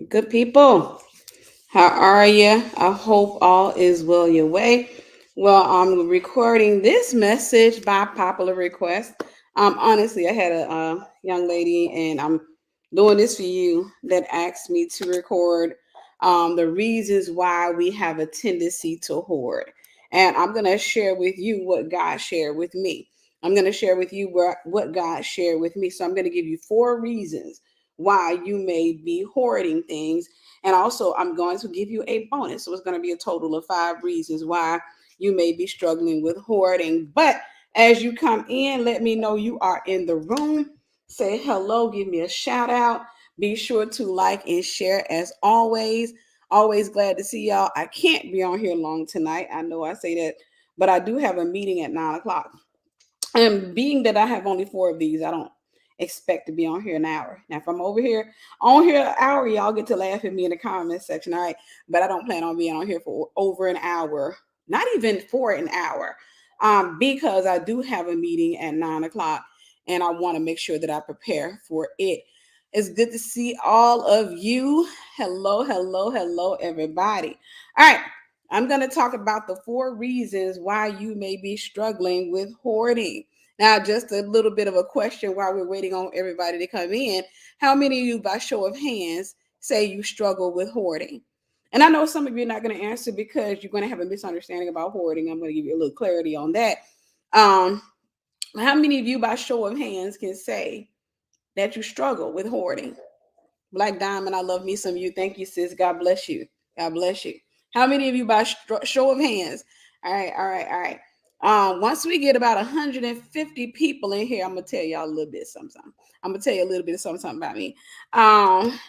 Good people, how are you? I hope all is well your way. Well, I'm recording this message by popular request. Honestly, I had a young lady, and I'm doing this for you that asked me to record the reasons why we have a tendency to hoard. And I'm going to share with you what God shared with me. I'm going to share with you what God shared with me. So I'm going to give you four reasons why you may be hoarding things, and also, I'm going to give you a bonus. So it's going to be a total of five reasons why you may be struggling with hoarding. But as you come in, let me know you are in the room. Say hello, give me a shout out. Be sure to like and share as always. Always glad to see y'all. I can't be on here long tonight. I know I say that, but I do have a meeting at 9 o'clock. And being that I have only four of these, I don't expect to be on here an hour. Now, if I'm over here on here an hour, y'all get to laugh at me in the comment section, all right? But I don't plan on being on here for over an hour, not even for an hour, because I do have a meeting at 9 o'clock, and I want to make sure that I prepare for it. It's good to see all of you. Hello, hello, hello, everybody. All right. I'm going to talk about the four reasons why you may be struggling with hoarding. Now, just a little bit of a question while we're waiting on everybody to come in. How many of you, by show of hands, say you struggle with hoarding? And I know some of you are not going to answer because you're going to have a misunderstanding about hoarding. I'm going to give you a little clarity on that. Um, how many of you, by show of hands, can say that you struggle with hoarding? Black Diamond, I love me some you. Thank you, sis. God bless you. God bless you. How many of you, by show of hands? All right, all right, all right. Once we get about 150 people in here, I'm gonna tell y'all a little bit something. I'm gonna tell you a little bit of something about me. Um,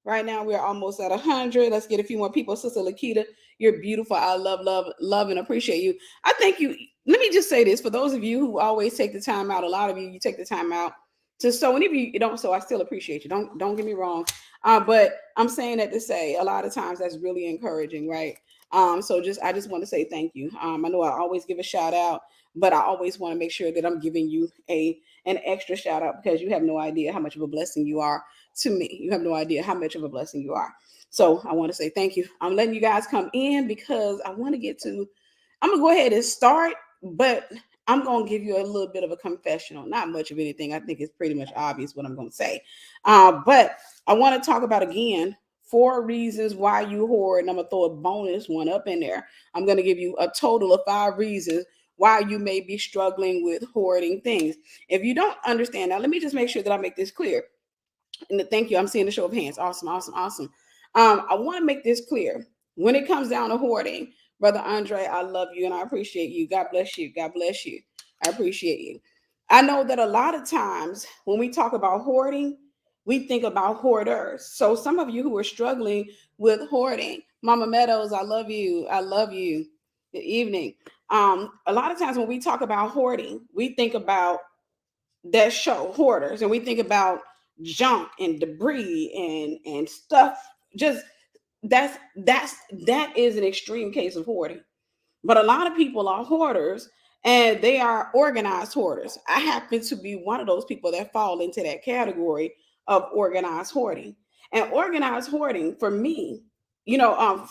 right now we're almost at 100. Let's get a few more people. Sister Lakita, you're beautiful. I love, love, love, and appreciate you. I thank you. Let me just say this for those of you who always take the time out. A lot of you take the time out to sow. And if you don't sow, I still appreciate you. Don't get me wrong. But I'm saying that to say a lot of times that's really encouraging, right? So I just want to say thank you. I know I always give a shout out, but I always want to make sure that I'm giving you an extra shout out because you have no idea how much of a blessing you are to me. You have no idea how much of a blessing you are. So I want to say thank you. I'm letting you guys come in because I want to get to, I'm going to go ahead and start, but I'm going to give you a little bit of a confessional. Not much of anything. I think it's pretty much obvious what I'm going to say. But I want to talk about again four reasons why you hoard. And I'm going to throw a bonus one up in there. I'm going to give you a total of five reasons why you may be struggling with hoarding things. If you don't understand, now let me just make sure that I make this clear. And thank you. I'm seeing the show of hands. Awesome, awesome, awesome. I want to make this clear. When it comes down to hoarding, Brother Andre, I love you and I appreciate you. God bless you. God bless you. I appreciate you. I know that a lot of times when we talk about hoarding, we think about hoarders. So some of you who are struggling with hoarding, Mama Meadows, I love you. I love you. Good evening. A lot of times when we talk about hoarding, we think about that show Hoarders, and we think about junk and debris and stuff. Just that is an extreme case of hoarding. But a lot of people are hoarders, and they are organized hoarders. I happen to be one of those people that fall into that category of organized hoarding. And organized hoarding for me,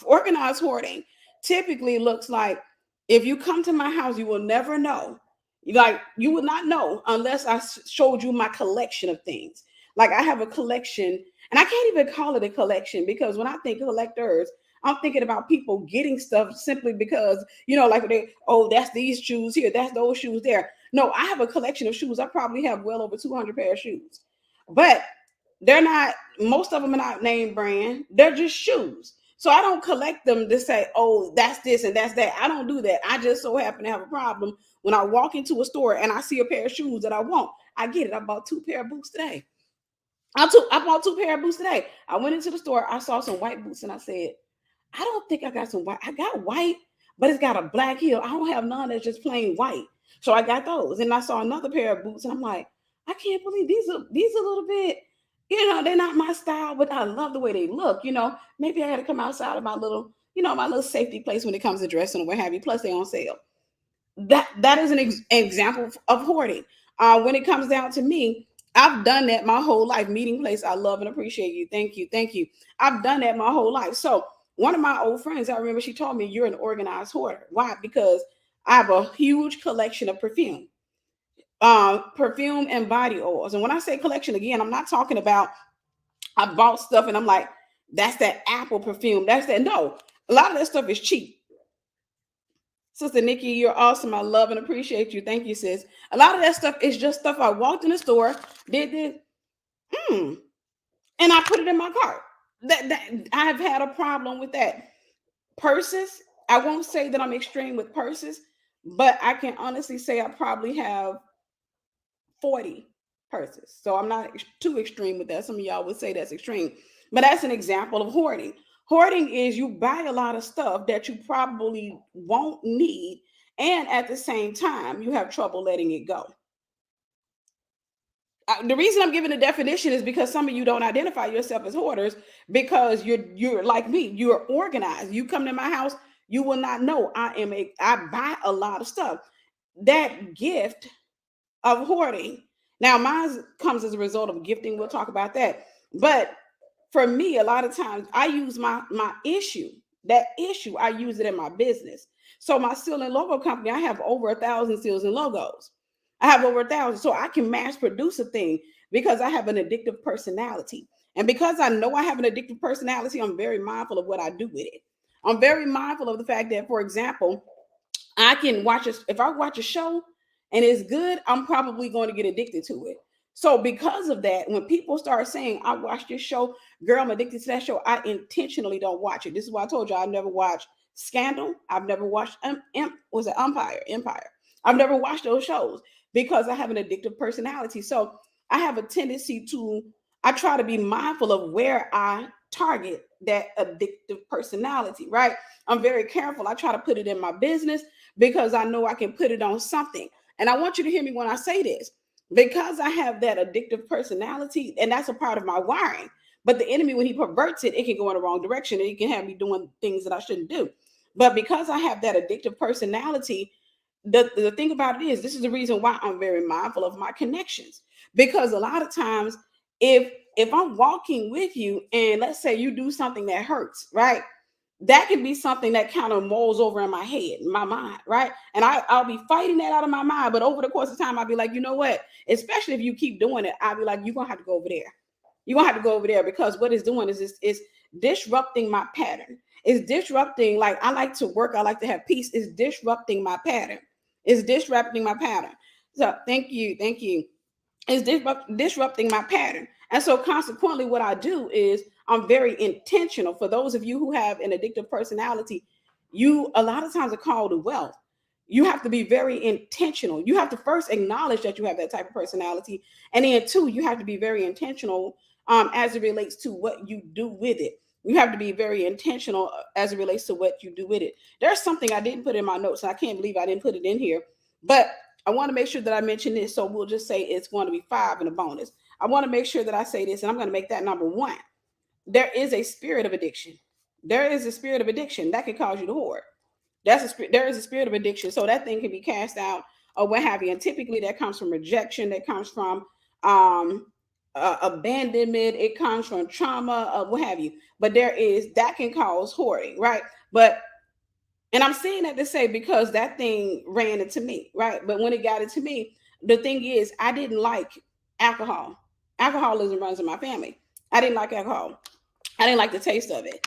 organized hoarding typically looks like, if you come to my house, you will never know. Like, you would not know unless I showed you my collection of things. Like, I have a collection, and I can't even call it a collection because when I think collectors, I'm thinking about people getting stuff simply because, like that's these shoes here, that's those shoes there. No, I have a collection of shoes. I probably have well over 200 pair of shoes, but they're not, most of them are not name brand. They're just shoes. So I don't collect them to say, oh, that's this and that's that. I don't do that. I just so happen to have a problem when I walk into a store and I see a pair of shoes that I want. I get it. I bought two pair of boots today. I bought two pair of boots today. I went into the store. I saw some white boots and I said, I don't think I got some white. I got white, but it's got a black heel. I don't have none that's just plain white. So I got those. And I saw another pair of boots and I'm like, I can't believe these are a little bit, they're not my style, but I love the way they look. Maybe I had to come outside of my little safety place when it comes to dressing or what have you. Plus they're on sale. That is an example of hoarding. When it comes down to me, I've done that my whole life. Meeting place, I love and appreciate you. Thank you. Thank you. I've done that my whole life. So one of my old friends, I remember she told me, you're an organized hoarder. Why? Because I have a huge collection of perfume and body oils. And when I say collection, again, I'm not talking about I bought stuff and I'm like, that's that Apple perfume. That's that. No, a lot of that stuff is cheap. Sister Nikki, you're awesome. I love and appreciate you. Thank you, sis. A lot of that stuff is just stuff I walked in the store, did this, and I put it in my cart. That I've had a problem with that. Purses, I won't say that I'm extreme with purses, but I can honestly say I probably have 40 purses. So I'm not too extreme with that. Some of y'all would say that's extreme, but that's an example of hoarding. Hoarding is you buy a lot of stuff that you probably won't need, and at the same time, you have trouble letting it go. The reason I'm giving a definition is because some of you don't identify yourself as hoarders because you're like me. You're organized. You come to my house, you will not know I buy a lot of stuff. That gift of hoarding. Now, mine comes as a result of gifting. We'll talk about that. But for me, a lot of times I use my issue. That issue, I use it in my business. So my seal and logo company, I have over 1,000 seals and logos. I have over 1,000. So I can mass produce a thing because I have an addictive personality. And because I know I have an addictive personality, I'm very mindful of what I do with it. I'm very mindful of the fact that, for example, I can watch it. If I watch a show and it's good, I'm probably going to get addicted to it. So because of that, when people start saying, I watched this show, girl, I'm addicted to that show, I intentionally don't watch it. This is why I told you I never watched Scandal. I've never watched was it Empire. I've never watched those shows because I have an addictive personality. So I have a tendency I try to be mindful of where I target that addictive personality, right? I'm very careful. I try to put it in my business because I know I can put it on something. And I want you to hear me when I say this, because I have that addictive personality, and that's a part of my wiring. But the enemy, when he perverts it, it can go in the wrong direction and it can have me doing things that I shouldn't do. But because I have that addictive personality, the thing about it is, this is the reason why I'm very mindful of my connections. Because a lot of times, if I'm walking with you and let's say you do something that hurts, right? That can be something that kind of molds over in my head, in my mind, right? And I'll be fighting that out of my mind. But over the course of time, I'll be like, you know what? Especially if you keep doing it, I'll be like, you're going to have to go over there. You're going to have to go over there because what it's doing is it's disrupting my pattern. It's disrupting, like I like to work, I like to have peace. It's disrupting my pattern. It's disrupting my pattern. So thank you. Thank you. It's disrupting my pattern. And so consequently, what I do is I'm very intentional. For those of you who have an addictive personality, you a lot of times are called to wealth. You have to be very intentional. You have to first acknowledge that you have that type of personality. And then two, you have to be very intentional as it relates to what you do with it. You have to be very intentional as it relates to what you do with it. There's something I didn't put in my notes, and I can't believe I didn't put it in here. But I want to make sure that I mention this. So we'll just say it's going to be 5 in a bonus. I want to make sure that I say this, and I'm going to make that number 1. There is a spirit of addiction. There is a spirit of addiction that can cause you to hoard. There is a spirit of addiction, so that thing can be cast out or what have you. And typically, that comes from rejection. That comes from abandonment. It comes from trauma, what have you. But that can cause hoarding, right? And I'm saying that to say because that thing ran into me, right? But when it got into me, the thing is, I didn't like alcohol. Alcoholism runs in my family. I didn't like alcohol. I didn't like the taste of it.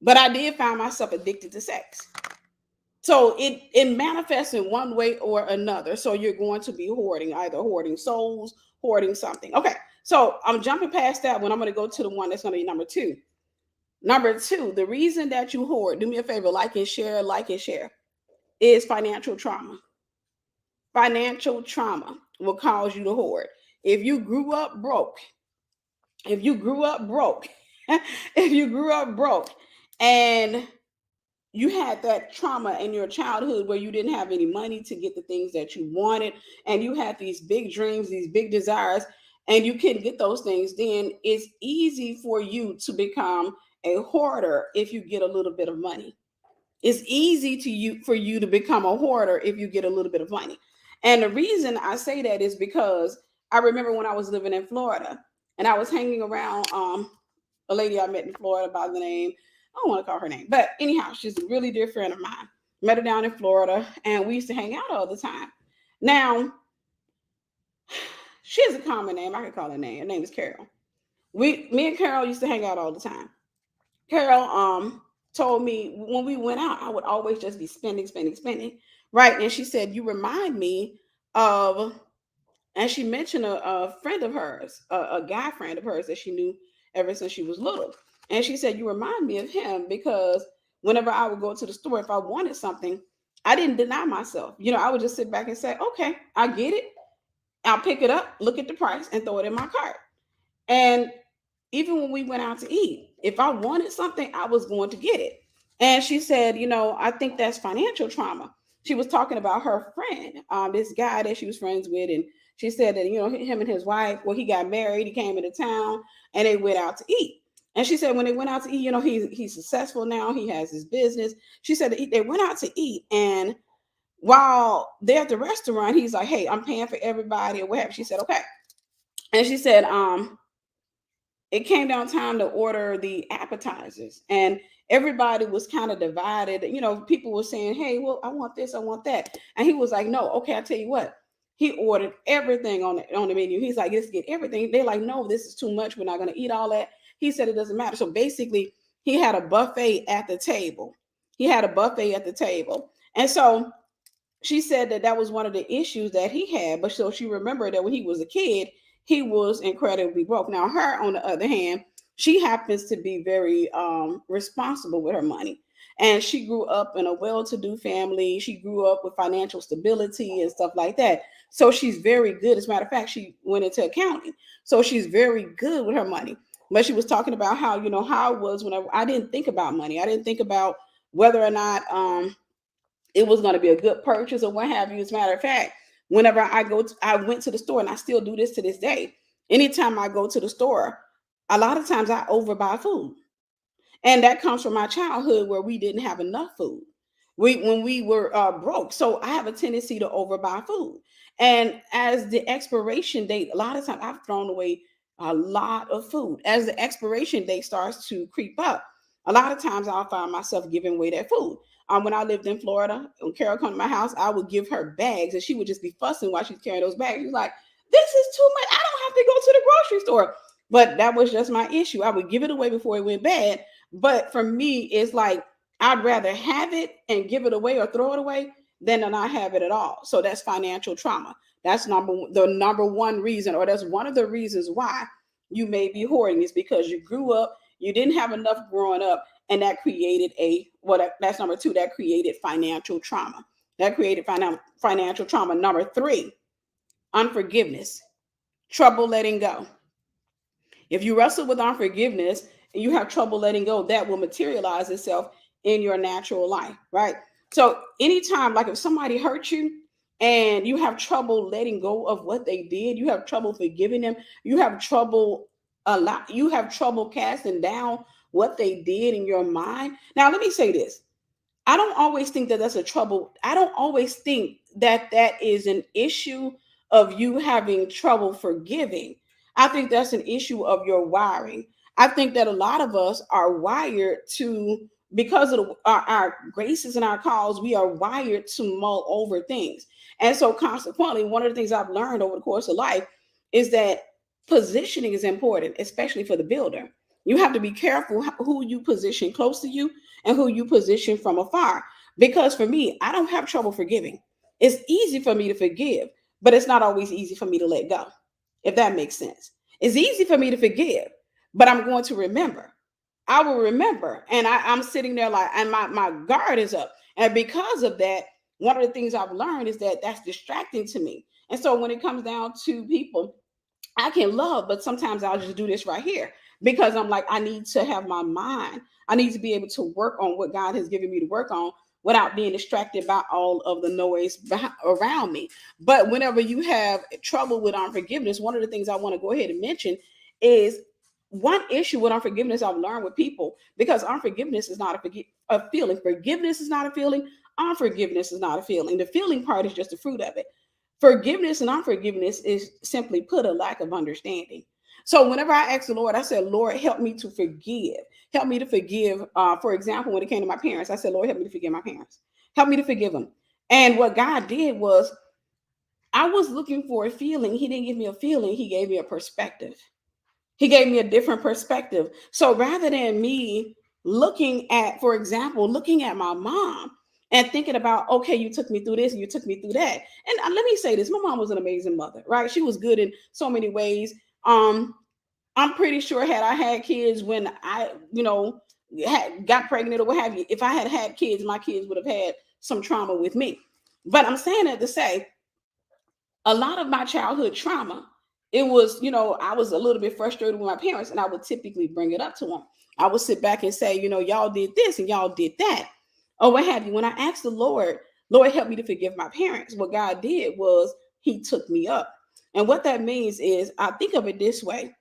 But I did find myself addicted to sex. So it manifests in one way or another. So you're going to be hoarding, either hoarding souls, hoarding something. Okay, so I'm jumping past that one. I'm going to go to the one that's going to be number 2. Number 2, the reason that you hoard, do me a favor, like and share, is financial trauma. Financial trauma will cause you to hoard. If you grew up broke, if you grew up broke, if you grew up broke and you had that trauma in your childhood where you didn't have any money to get the things that you wanted, and you had these big dreams, these big desires, and you couldn't get those things, then it's easy for you to become a hoarder if you get a little bit of money. It's easy for you to become a hoarder if you get a little bit of money. And the reason I say that is because I remember when I was living in Florida and I was hanging around a lady I met in Florida by the name, I don't want to call her name, but anyhow, she's a really dear friend of mine. Met her down in Florida and we used to hang out all the time. Now, she has a common name. I can call her name. Her name is Carol. Me and Carol used to hang out all the time. Carol told me when we went out, I would always just be spending, spending, spending. Right. And she said, you remind me of, and she mentioned a friend of hers, a guy friend of hers that she knew ever since she was little. And she said, you remind me of him because whenever I would go to the store, if I wanted something, I didn't deny myself. I would just sit back and say, okay, I get it. I'll pick it up, look at the price, and throw it in my cart. And even when we went out to eat, if I wanted something, I was going to get it. And she said, I think that's financial trauma. She was talking about her friend, this guy that she was friends with. And she said that, him and his wife, well, he got married, he came into town and they went out to eat. And she said when they went out to eat, he's successful now. He has his business. She said that they went out to eat. And while they're at the restaurant, he's like, hey, I'm paying for everybody or whatever. She said, okay. And she said, it came down time to order the appetizers and everybody was kind of divided. People were saying, hey, well, I want this, I want that. And he was like, no, okay, I'll tell you what. He ordered everything on the menu. He's like, let's get everything. They're like, no, this is too much. We're not going to eat all that. He said it doesn't matter. So basically, he had a buffet at the table. And so she said that was one of the issues that he had. But so she remembered that when he was a kid, he was incredibly broke. Now, her, on the other hand, she happens to be very responsible with her money. And she grew up in a well-to-do family. She grew up with financial stability and stuff like that. So she's very good. As a matter of fact, she went into accounting. So she's very good with her money. But she was talking about how, how it was whenever I didn't think about money. I didn't think about whether or not it was going to be a good purchase or what have you. As a matter of fact, whenever I went to the store, and I still do this to this day. Anytime I go to the store, a lot of times I overbuy food. And that comes from my childhood where we didn't have enough food. When we were broke. So I have a tendency to overbuy food. And as the expiration date, a lot of times I've thrown away a lot of food. As the expiration date starts to creep up, a lot of times I'll find myself giving away that food. When I lived in Florida, when Carol come to my house, I would give her bags and she would just be fussing while she's carrying those bags. She's like, this is too much. I don't have to go to the grocery store. But that was just my issue. I would give it away before it went bad. But for me, it's like I'd rather have it and give it away or throw it away than to not have it at all. So that's financial trauma. That's the number one reason, or that's one of the reasons why you may be hoarding, is because you grew up, you didn't have enough growing up, and that created that's number two, that created financial trauma. Financial trauma. Number three, unforgiveness, trouble letting go. If you wrestle with unforgiveness and you have trouble letting go, that will materialize itself in your natural life, right? So anytime, like if somebody hurt you and you have trouble letting go of what they did, you have trouble forgiving them, you have trouble casting down what they did in your mind. Now, let me say this. I don't always think that that's a trouble. I don't always think that is an issue of you having trouble forgiving. I think that's an issue of your wiring. I think that a lot of us are wired to, because of our graces and our calls, we are wired to mull over things. And so consequently, one of the things I've learned over the course of life is that positioning is important, especially for the builder. You have to be careful who you position close to you and who you position from afar. Because for me, I don't have trouble forgiving. It's easy for me to forgive, but it's not always easy for me to let go, if that makes sense. It's easy for me to forgive, but I'm going to remember. I will remember. And I'm sitting there like, and my guard is up. And because of that, one of the things I've learned is that that's distracting to me. And so when it comes down to people, I can love, but sometimes I'll just do this right here because I'm like, I need to have my mind. I need to be able to work on what God has given me to work on without being distracted by all of the noise around me. But whenever you have trouble with unforgiveness, one of the things I want to go ahead and mention is one issue with unforgiveness I've learned with people, because unforgiveness is not a feeling. Forgiveness is not a feeling. Unforgiveness is not a feeling. The feeling part is just the fruit of it. Forgiveness and unforgiveness is simply put a lack of understanding. So whenever I asked the Lord, I said, Lord, help me to forgive. Help me to forgive. For example, when it came to my parents, I said, Lord, help me to forgive my parents. Help me to forgive them. And what God did was, I was looking for a feeling. He didn't give me a feeling. He gave me a perspective. He gave me a different perspective. So rather than me looking at, for example, looking at my mom and thinking about, okay, you took me through this and you took me through that. And let me say this, my mom was an amazing mother, right? She was good in so many ways. I'm pretty sure had I had kids when I, got pregnant or what have you, if I had had kids, my kids would have had some trauma with me. But I'm saying that to say, a lot of my childhood trauma, it was, I was a little bit frustrated with my parents, and I would typically bring it up to them. I would sit back and say, y'all did this and y'all did that, or what have you. When I asked the Lord, Lord, help me to forgive my parents, what God did was he took me up. And what that means is, I think of it this way.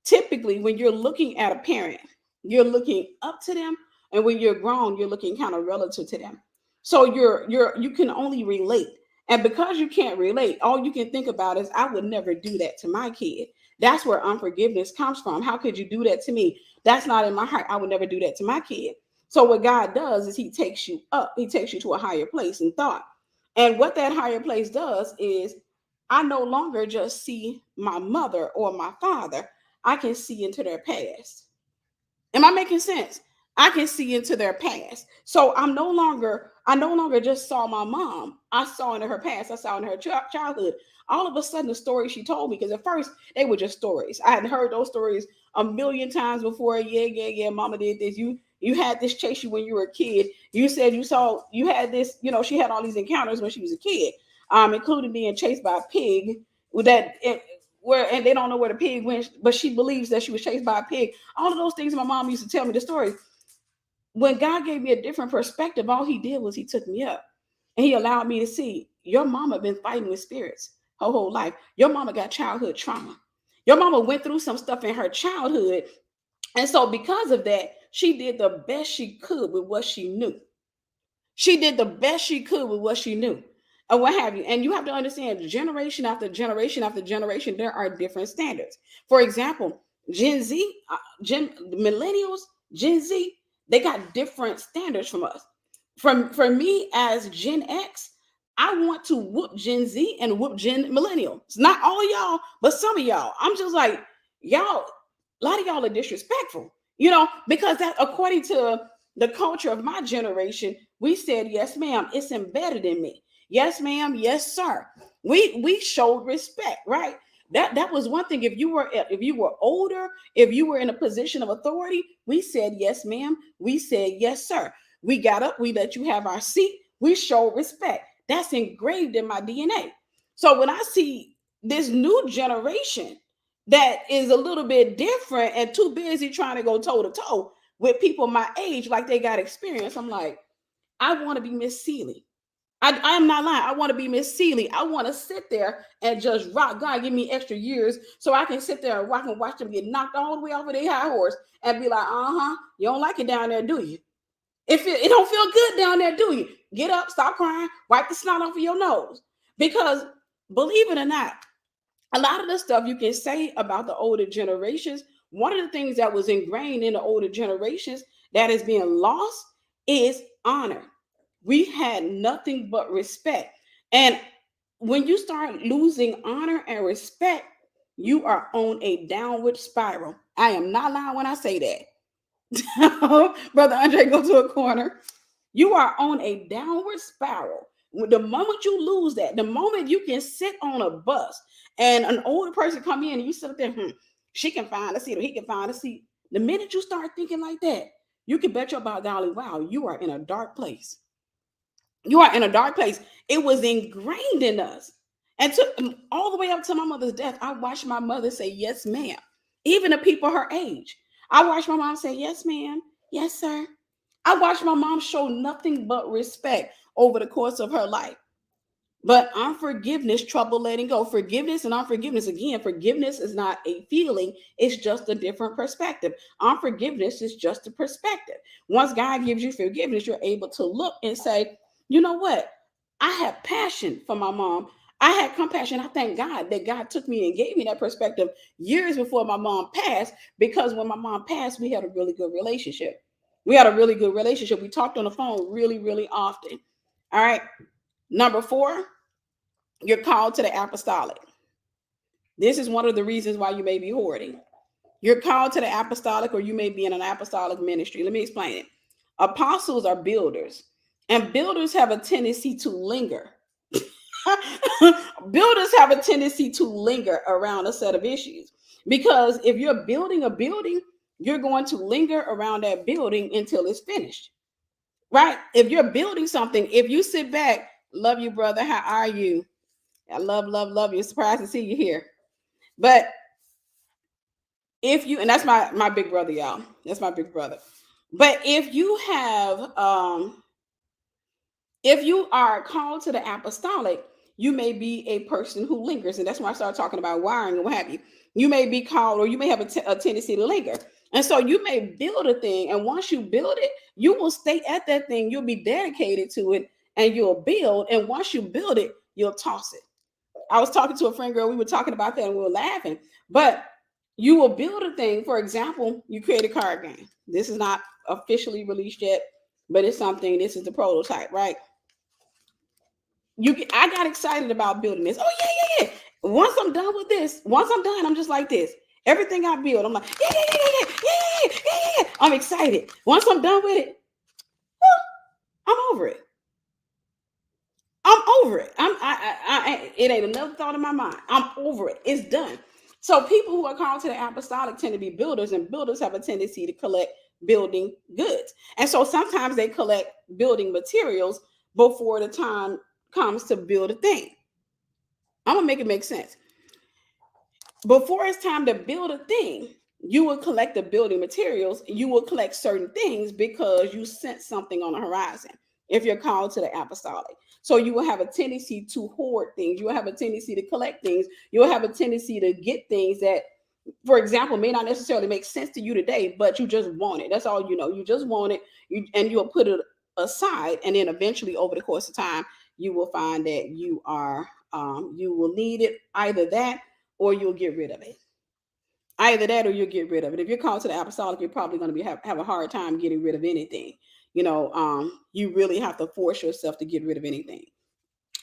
Typically, when you're looking at a parent, you're looking up to them, and when you're grown, you're looking kind of relative to them. So you can only relate. And because you can't relate, all you can think about is, I would never do that to my kid. That's where unforgiveness comes from. How could you do that to me? That's not in my heart. I would never do that to my kid. So what God does is he takes you up. He takes you to a higher place in thought. And what that higher place does is, I no longer just see my mother or my father. I can see into their past. Am I making sense? I can see into their past. So I no longer just saw my mom. I saw into her past. I saw in her childhood. All of a sudden, the stories she told me, because at first they were just stories. I had heard those stories a million times before. Yeah. Mama did this. You had this chase you when you were a kid. You said you had this. She had all these encounters when she was a kid, including being chased by a pig. With that, where and they don't know where the pig went, but she believes that she was chased by a pig. All of those things my mom used to tell me the story. When God gave me a different perspective, all he did was he took me up and he allowed me to see, your mama been fighting with spirits her whole life. Your mama got childhood trauma. Your mama went through some stuff in her childhood. And so because of that, she did the best she could with what she knew. She did the best she could with what she knew, and what have you. And you have to understand, generation after generation after generation, there are different standards. For example, Gen Z, millennials, Gen Z, they got different standards from us. For me as Gen X, I want to whoop Gen Z and whoop Gen Millennial. It's not all of y'all, but some of y'all. I'm just like, y'all, a lot of y'all are disrespectful, because that, according to the culture of my generation, we said, yes, ma'am, it's embedded in me. Yes, ma'am, yes, sir. We showed respect, right? That was one thing. If you were older, if you were in a position of authority, we said, yes, ma'am. We said, yes, sir. We got up, we let you have our seat, we showed respect. That's engraved in my DNA. So when I see this new generation that is a little bit different and too busy trying to go toe to toe with people my age, like they got experience, I'm like, I want to be Miss Seeley. I am not lying. I want to be Miss Seeley. I want to sit there and just rock. God, give me extra years so I can sit there and rock and watch them get knocked all the way off of their high horse and be like, you don't like it down there, do you? If it don't feel good down there, do you? Get up, stop crying, wipe the snot off of your nose. Because believe it or not, a lot of the stuff you can say about the older generations, one of the things that was ingrained in the older generations that is being lost is honor. We had nothing but respect. And when you start losing honor and respect, you are on a downward spiral. I am not lying when I say that. Brother Andre, go to a corner. You are on a downward spiral. The moment you lose that, the moment you can sit on a bus and an older person come in and you sit up there, she can find a seat or he can find a seat. The minute you start thinking like that, you can bet your about golly, wow, you are in a dark place. You are in a dark place. It was ingrained in us. And took all the way up to my mother's death, I watched my mother say, yes, ma'am. Even the people her age. I watched my mom say, yes, ma'am. Yes, sir. I watched my mom show nothing but respect over the course of her life. But unforgiveness, trouble letting go. Forgiveness and unforgiveness, again, forgiveness is not a feeling, it's just a different perspective. Unforgiveness is just a perspective. Once God gives you forgiveness, you're able to look and say, you know what? I have passion for my mom. I had compassion. I thank God that God took me and gave me that perspective years before my mom passed, because when my mom passed, we had a really good relationship. We had a really good relationship. We talked on the phone really, really often. All right. Number 4, you're called to the apostolic. This is one of the reasons why you may be hoarding. You're called to the apostolic, or you may be in an apostolic ministry. Let me explain it. Apostles are builders, and builders have a tendency to linger. Builders have a tendency to linger around a set of issues, because if you're building a building, you're going to linger around that building until it's finished, right? If you're building something, if you sit back, love you, brother, how are you? I love you. Surprised to see you here. But if you, and that's my big brother, y'all. That's my big brother. But if you are called to the apostolic, you may be a person who lingers. And that's when I started talking about wiring and what have you. You may be called, or you may have a tendency to linger. And so you may build a thing. And once you build it, you will stay at that thing. You'll be dedicated to it, and you'll build. And once you build it, you'll toss it. I was talking to a friend girl. We were talking about that and we were laughing. But you will build a thing. For example, you create a card game. This is not officially released yet, but it's something. This is the prototype, right? I got excited about building this. Oh yeah. Once I'm done with this, once I'm done, I'm just like this. Everything I build, I'm like, yeah. I'm excited. Once I'm done with it, I'm over it. I'm over it. It ain't another thought in my mind. I'm over it. It's done. So people who are called to the apostolic tend to be builders, and builders have a tendency to collect building goods. And so sometimes they collect building materials before the time comes to build a thing. I'm gonna make it make sense. Before it's time to build a thing, you will collect the building materials. You will collect certain things because you sense something on the horizon. If you're called to the apostolic, so you will have a tendency to hoard things. You will have a tendency to collect things. You'll have a tendency to get things that, for example, may not necessarily make sense to you today, but you just want it. That's all you know. You just want it, and you'll put it aside, and then eventually, over the course of time, you will find that you will need it. Either that, or you'll get rid of it. Either that, or you'll get rid of it. If you're called to the apostolic, you're probably going to have a hard time getting rid of anything. You really have to force yourself to get rid of anything.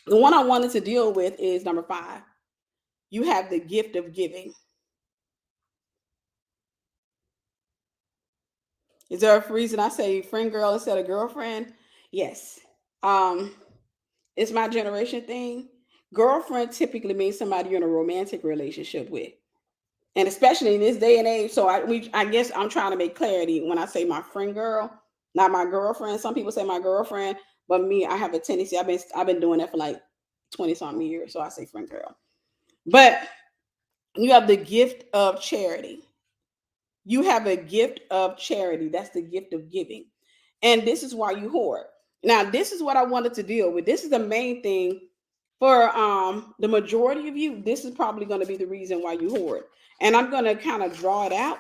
The one I wanted to deal with is number 5. You have the gift of giving. Is there a reason I say friend girl instead of girlfriend? Yes. Um, it's my generation thing. Girlfriend typically means somebody you're in a romantic relationship with. And especially in this day and age. So I guess I'm trying to make clarity when I say my friend girl, not my girlfriend. Some people say my girlfriend, but me, I have a tendency. I've been doing that for like 20 something years. So I say friend girl. But you have the gift of charity. You have a gift of charity. That's the gift of giving. And this is why you hoard. Now, this is what I wanted to deal with. This is the main thing for the majority of you. This is probably going to be the reason why you hoard. And I'm going to kind of draw it out.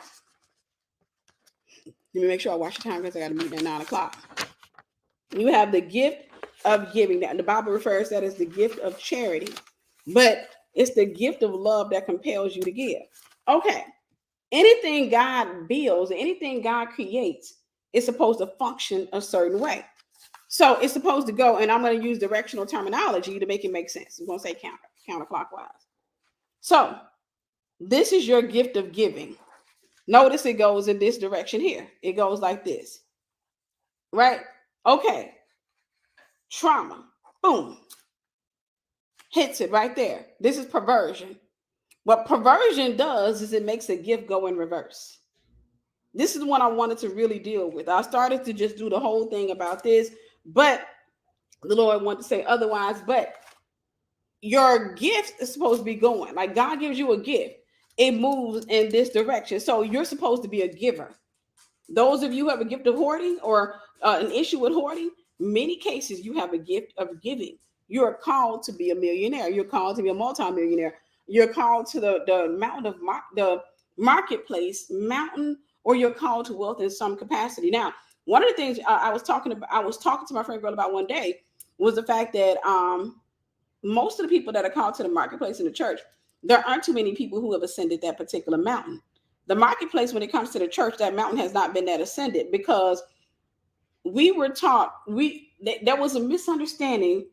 Let me make sure I watch the time because I got to meet at 9 o'clock. You have the gift of giving. That the Bible refers to that as the gift of charity, but it's the gift of love that compels you to give. Okay. Anything God builds, anything God creates, is supposed to function a certain way. So it's supposed to go, and I'm going to use directional terminology to make it make sense. I'm going to say counterclockwise. So this is your gift of giving. Notice it goes in this direction here. It goes like this, right? Okay. Trauma, boom, hits it right there. This is perversion. What perversion does is it makes a gift go in reverse. This is what I wanted to really deal with. I started to just do the whole thing about this, but the Lord wanted to say otherwise. But your gift is supposed to be going. Like God gives you a gift, it moves in this direction. So you're supposed to be a giver. Those of you who have a gift of hoarding or an issue with hoarding, many cases you have a gift of giving. You're called to be a millionaire. You're called to be a multimillionaire. You're called to the mountain of the marketplace mountain, or you're called to wealth in some capacity. Now, one of the things I was talking to my friend girl about one day was the fact that most of the people that are called to the marketplace in the church, there aren't too many people who have ascended that particular mountain. The marketplace, when it comes to the church, that mountain has not been that ascended because we were taught there was a misunderstanding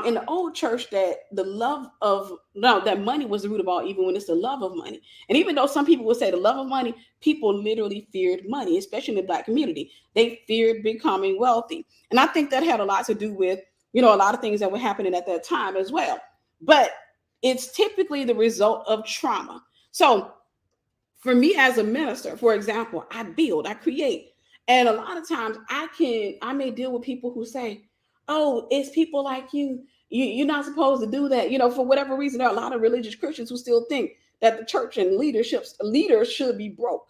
in the old church that the love of no that money was the root of all evil when it's the love of money. And even though some people would say the love of money, people literally feared money, especially in the Black community. They feared becoming wealthy, and I think that had a lot to do with a lot of things that were happening at that time as well. But it's typically the result of trauma. So for me as a minister, for example, I build, I create. And a lot of times I may deal with people who say, oh, it's people like you're not supposed to do that. For whatever reason, there are a lot of religious Christians who still think that the church and leaders should be broke.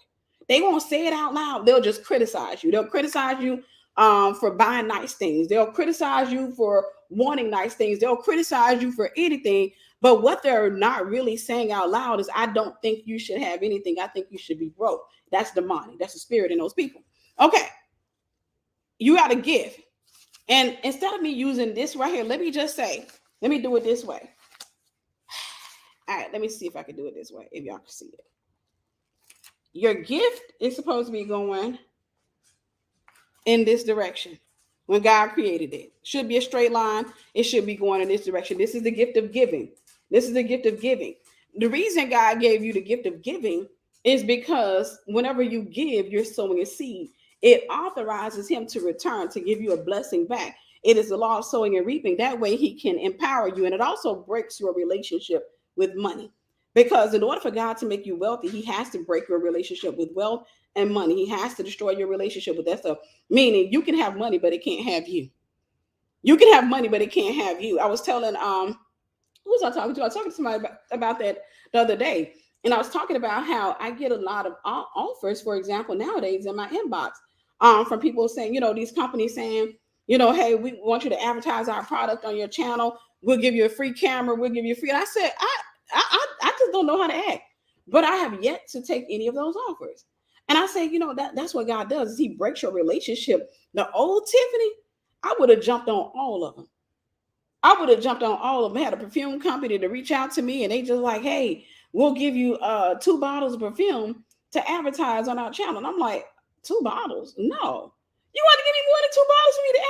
They won't say it out loud. They'll just criticize you. They'll criticize you for buying nice things. They'll criticize you for wanting nice things. They'll criticize you for anything. But what they're not really saying out loud is, I don't think you should have anything. I think you should be broke. That's demonic. That's the spirit in those people. Okay. You got to give. And instead of me using this right here, let me do it this way. All right. Let me see if I can do it this way. If y'all can see it. Your gift is supposed to be going in this direction. When God created it, should be a straight line. It should be going in this direction. This is the gift of giving. This is the gift of giving. The reason God gave you the gift of giving is because whenever you give, you're sowing a seed. It authorizes him to return, to give you a blessing back. It is the law of sowing and reaping. That way he can empower you. And it also breaks your relationship with money. Because in order for God to make you wealthy, he has to break your relationship with wealth and money. He has to destroy your relationship with that stuff. Meaning you can have money, but it can't have you. You can have money, but it can't have you. I was telling who was I talking to? I was talking to somebody about that the other day. And I was talking about how I get a lot of offers, for example, nowadays in my inbox from people saying, these companies saying, hey, we want you to advertise our product on your channel. We'll give you a free camera. We'll give you a free. And I said, I just don't know how to act. But I have yet to take any of those offers. And I say, that's what God does, is he breaks your relationship. The old Tiffany, I would have jumped on all of them. I had a perfume company to reach out to me, and they just like, hey, we'll give you 2 bottles of perfume to advertise on our channel. And I'm like, 2 bottles? No. You want to give me more than 2 bottles for me to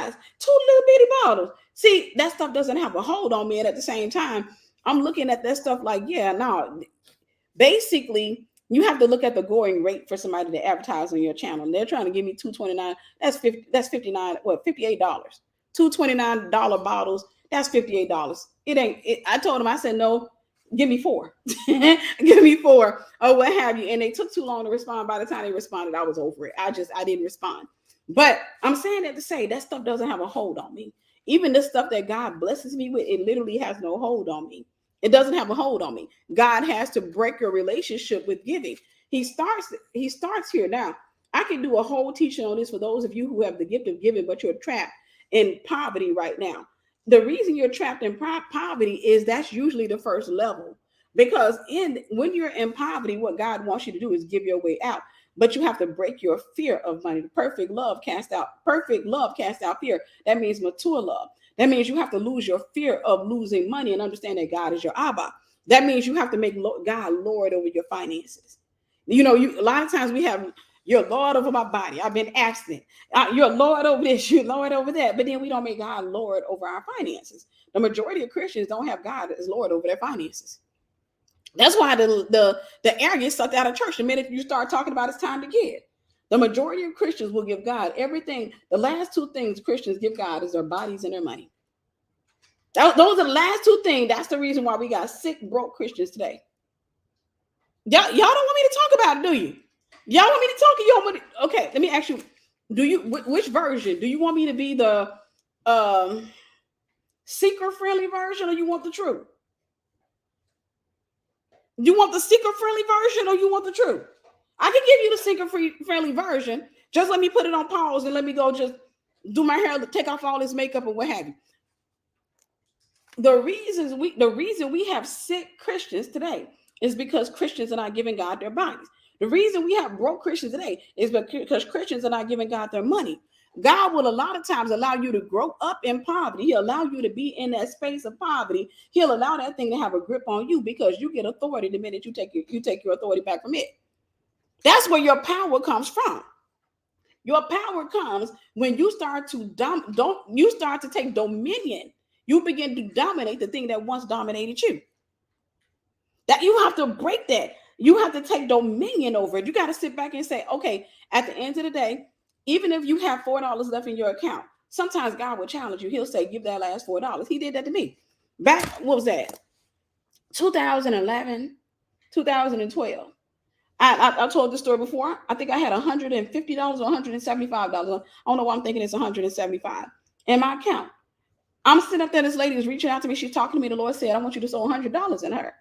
advertise? 2 little bitty bottles. See, that stuff doesn't have a hold on me. And at the same time, I'm looking at that stuff like, yeah, no. Basically, you have to look at the going rate for somebody to advertise on your channel. And they're trying to give me $229. That's $59. What? $58. $229 bottles. That's $58. It ain't. I told them. I said no. Give me 4. Give me 4 or what have you. And they took too long to respond. By the time they responded, I was over it. I didn't respond. But I'm saying that to say that stuff doesn't have a hold on me. Even the stuff that God blesses me with, it literally has no hold on me. It doesn't have a hold on me. God has to break your relationship with giving. He starts here. Now, I can do a whole teaching on this for those of you who have the gift of giving, but you're trapped in poverty right now. The reason you're trapped in poverty is that's usually the first level. Because when you're in poverty, what God wants you to do is give your way out. But you have to break your fear of money. Perfect love casts out fear. That means mature love. That means you have to lose your fear of losing money and understand that God is your Abba. That means you have to make God Lord over your finances. A lot of times we have, you're Lord over my body. I've been abstinent. You're Lord over this. You're Lord over that. But then we don't make God Lord over our finances. The majority of Christians don't have God as Lord over their finances. That's why the air gets sucked out of church the minute you start talking about it's time to give. The majority of Christians will give God everything. The last 2 things Christians give God is their bodies and their money. Those are the last 2 things. That's the reason why we got sick, broke Christians today. Y'all don't want me to talk about it, do you? Y'all want me to talk to you? Okay, let me ask you. Which version? Do you want me to be the seeker-friendly version, or you want the truth? You want the seeker-friendly version, or you want the truth? I can give you the seeker-friendly version. Just let me put it on pause and let me go just do my hair, take off all this makeup and what have you. The reason we have sick Christians today is because Christians are not giving God their bodies. The reason we have broke Christians today is because Christians are not giving God their money. God will a lot of times allow you to grow up in poverty. He'll allow you to be in that space of poverty. He'll allow that thing to have a grip on you because you get authority the minute you take your authority back from it. That's where your power comes from. Your power comes when you start to you start to take dominion. You begin to dominate the thing that once dominated you. That you have to break that. You have to take dominion over it. You got to sit back and say, okay, at the end of the day, even if you have $4 left in your account, sometimes God will challenge you. He'll say, give that last $4. He did that to me. Back, what was that? 2011, 2012. I told this story before. I think I had $150 or $175. I don't know why I'm thinking it's $175 in my account. I'm sitting up there. This lady is reaching out to me. She's talking to me. The Lord said, I want you to sow $100 in her.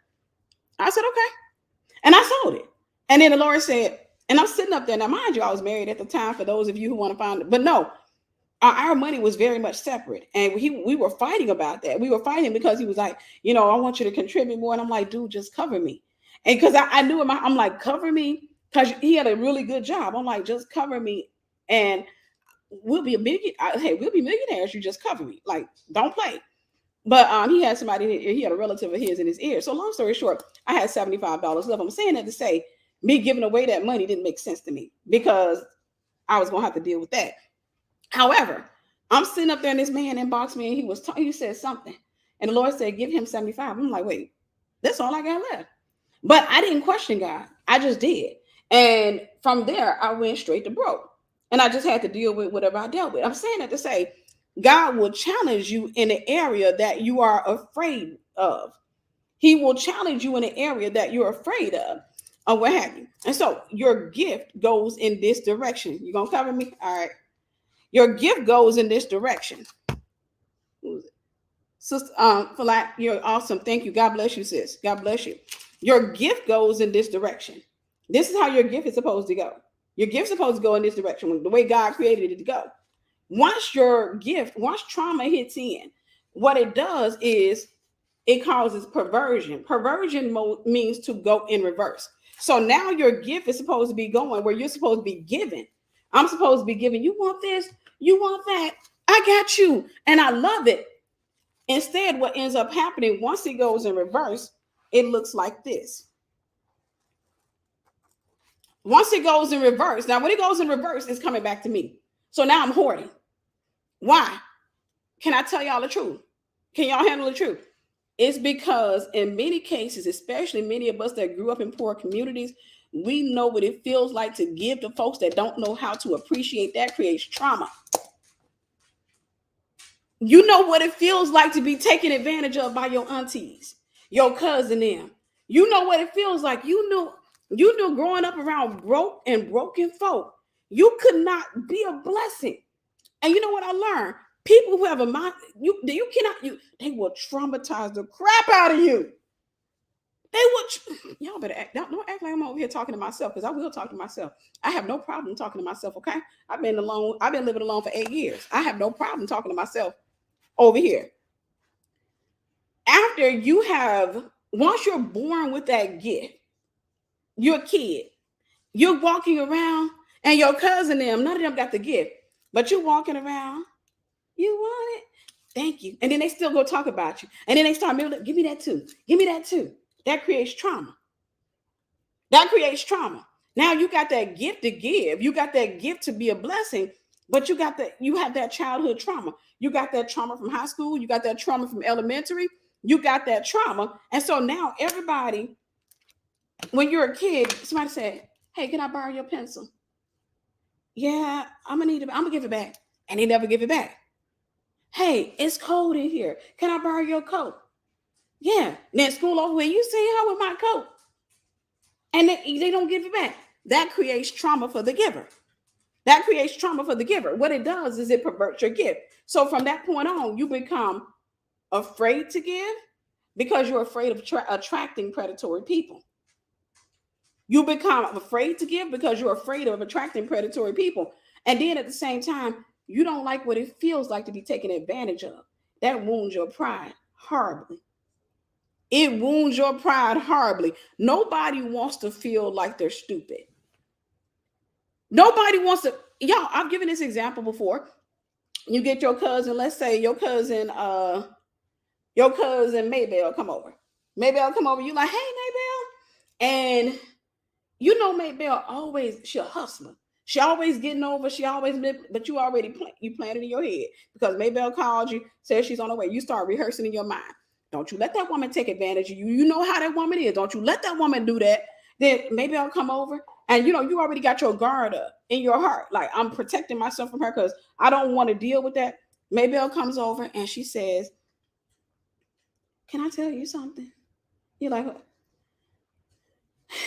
I said, okay. And I sold it. And then the Lord said, and I'm sitting up there. Now, mind you, I was married at the time, for those of you who want to find it. But no, our money was very much separate. And we were fighting about that. We were fighting because he was like, I want you to contribute more. And I'm like, dude, just cover me. And because I knew I'm like, cover me, because he had a really good job. I'm like, just cover me and we'll be we'll be millionaires. You just cover me. Like, don't play. But he had he had a relative of his in his ear. So long story short, I had $75 left. I'm saying that to say me giving away that money didn't make sense to me because I was going to have to deal with that. However, I'm sitting up there and this man inboxed me and he said something. And the Lord said, give him 75. I'm like, wait, that's all I got left. But I didn't question God. I just did. And from there, I went straight to broke. And I just had to deal with whatever I dealt with. I'm saying that to say, God will challenge you in an area that you are afraid of. He will challenge you in an area that you're afraid of, or what have you. And so your gift goes in this direction. You gonna cover me? All right. Your gift goes in this direction. Sister, you're awesome. Thank you. God bless you, sis. God bless you. Your gift goes in this direction. This is how your gift is supposed to go. Your gift's supposed to go in this direction, the way God created it to go. Once trauma hits in, what it does is it causes perversion. Perversion means to go in reverse. So now your gift is supposed to be going where you're supposed to be giving. I'm supposed to be giving. You want this? You want that? I got you. And I love it. Instead, what ends up happening once it goes in reverse, it looks like this. Once it goes in reverse, now when it goes in reverse, it's coming back to me. So now I'm hoarding. Why? Can I tell y'all the truth? Can y'all handle the truth? It's because in many cases, especially many of us that grew up in poor communities, we know what it feels like to give to folks that don't know how to appreciate. That creates trauma. You know what it feels like to be taken advantage of by your aunties, your cousin them. You know what it feels like. You know growing up around broke and broken folk, you could not be a blessing. And you know what I learned? People who have a mind, they will traumatize the crap out of you. They would, y'all better don't act like I'm over here talking to myself, because I will talk to myself. I have no problem talking to myself, okay? I've been living alone for 8 years. I have no problem talking to myself over here. Once you're born with that gift, you're a kid. You're walking around, and your cousin them, none of them got the gift, but you're walking around. You want it? Thank you. And then they still go talk about you. And then they start, give me that too. Give me that too. That creates trauma. That creates trauma. Now you got that gift to give. You got that gift to be a blessing, but you have that childhood trauma. You got that trauma from high school. You got that trauma from elementary. You got that trauma. And so now everybody, when you're a kid, somebody said, hey, can I borrow your pencil? Yeah, I'm gonna give it back. And they never give it back. Hey, it's cold in here. Can I borrow your coat? Yeah. Then school over with. You see her with my coat. And they don't give it back. That creates trauma for the giver. That creates trauma for the giver. What it does is it perverts your gift. So from that point on, you become afraid to give because you're afraid of attracting predatory people. You become afraid to give because you're afraid of attracting predatory people. And then at the same time, you don't like what it feels like to be taken advantage of. That wounds your pride horribly. It wounds your pride horribly. Nobody wants to feel like they're stupid. Nobody wants to, y'all, I've given this example before. You get your cousin, let's say your cousin Maybell come over. Maybell come over, you like, hey Maybell. And you know Maybell always, she a hustler. She always getting over, she always, but you already you planted in your head because Maybell called you, said she's on her way. You start rehearsing in your mind. Don't you let that woman take advantage of you. You know how that woman is. Don't you let that woman do that. Then maybe I'll come over and you know you already got your guard up in your heart. Like I'm protecting myself from her because I don't want to deal with that. Maybell comes over and she says, can I tell you something? You're like,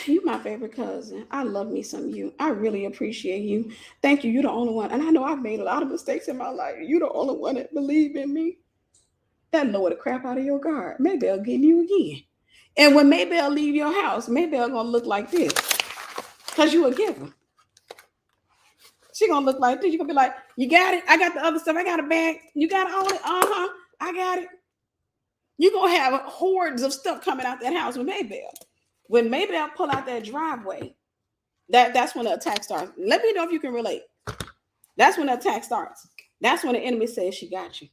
you my favorite cousin. I love me some you. I really appreciate you. Thank you. You're the only one. And I know I've made a lot of mistakes in my life. You're the only one that believe in me. That lower the crap out of your guard. Maybell getting you again. And when Maybell leave your house, Maybell gonna look like this. Because you a giver. She gonna look like this. You gonna be like, you got it? I got the other stuff. I got a bag. You got all it? Uh-huh. I got it. You gonna have hordes of stuff coming out that house with Maybell. When Maybell pull out that driveway, that's when the attack starts. Let me know if you can relate. That's when the attack starts. That's when the enemy says she got you.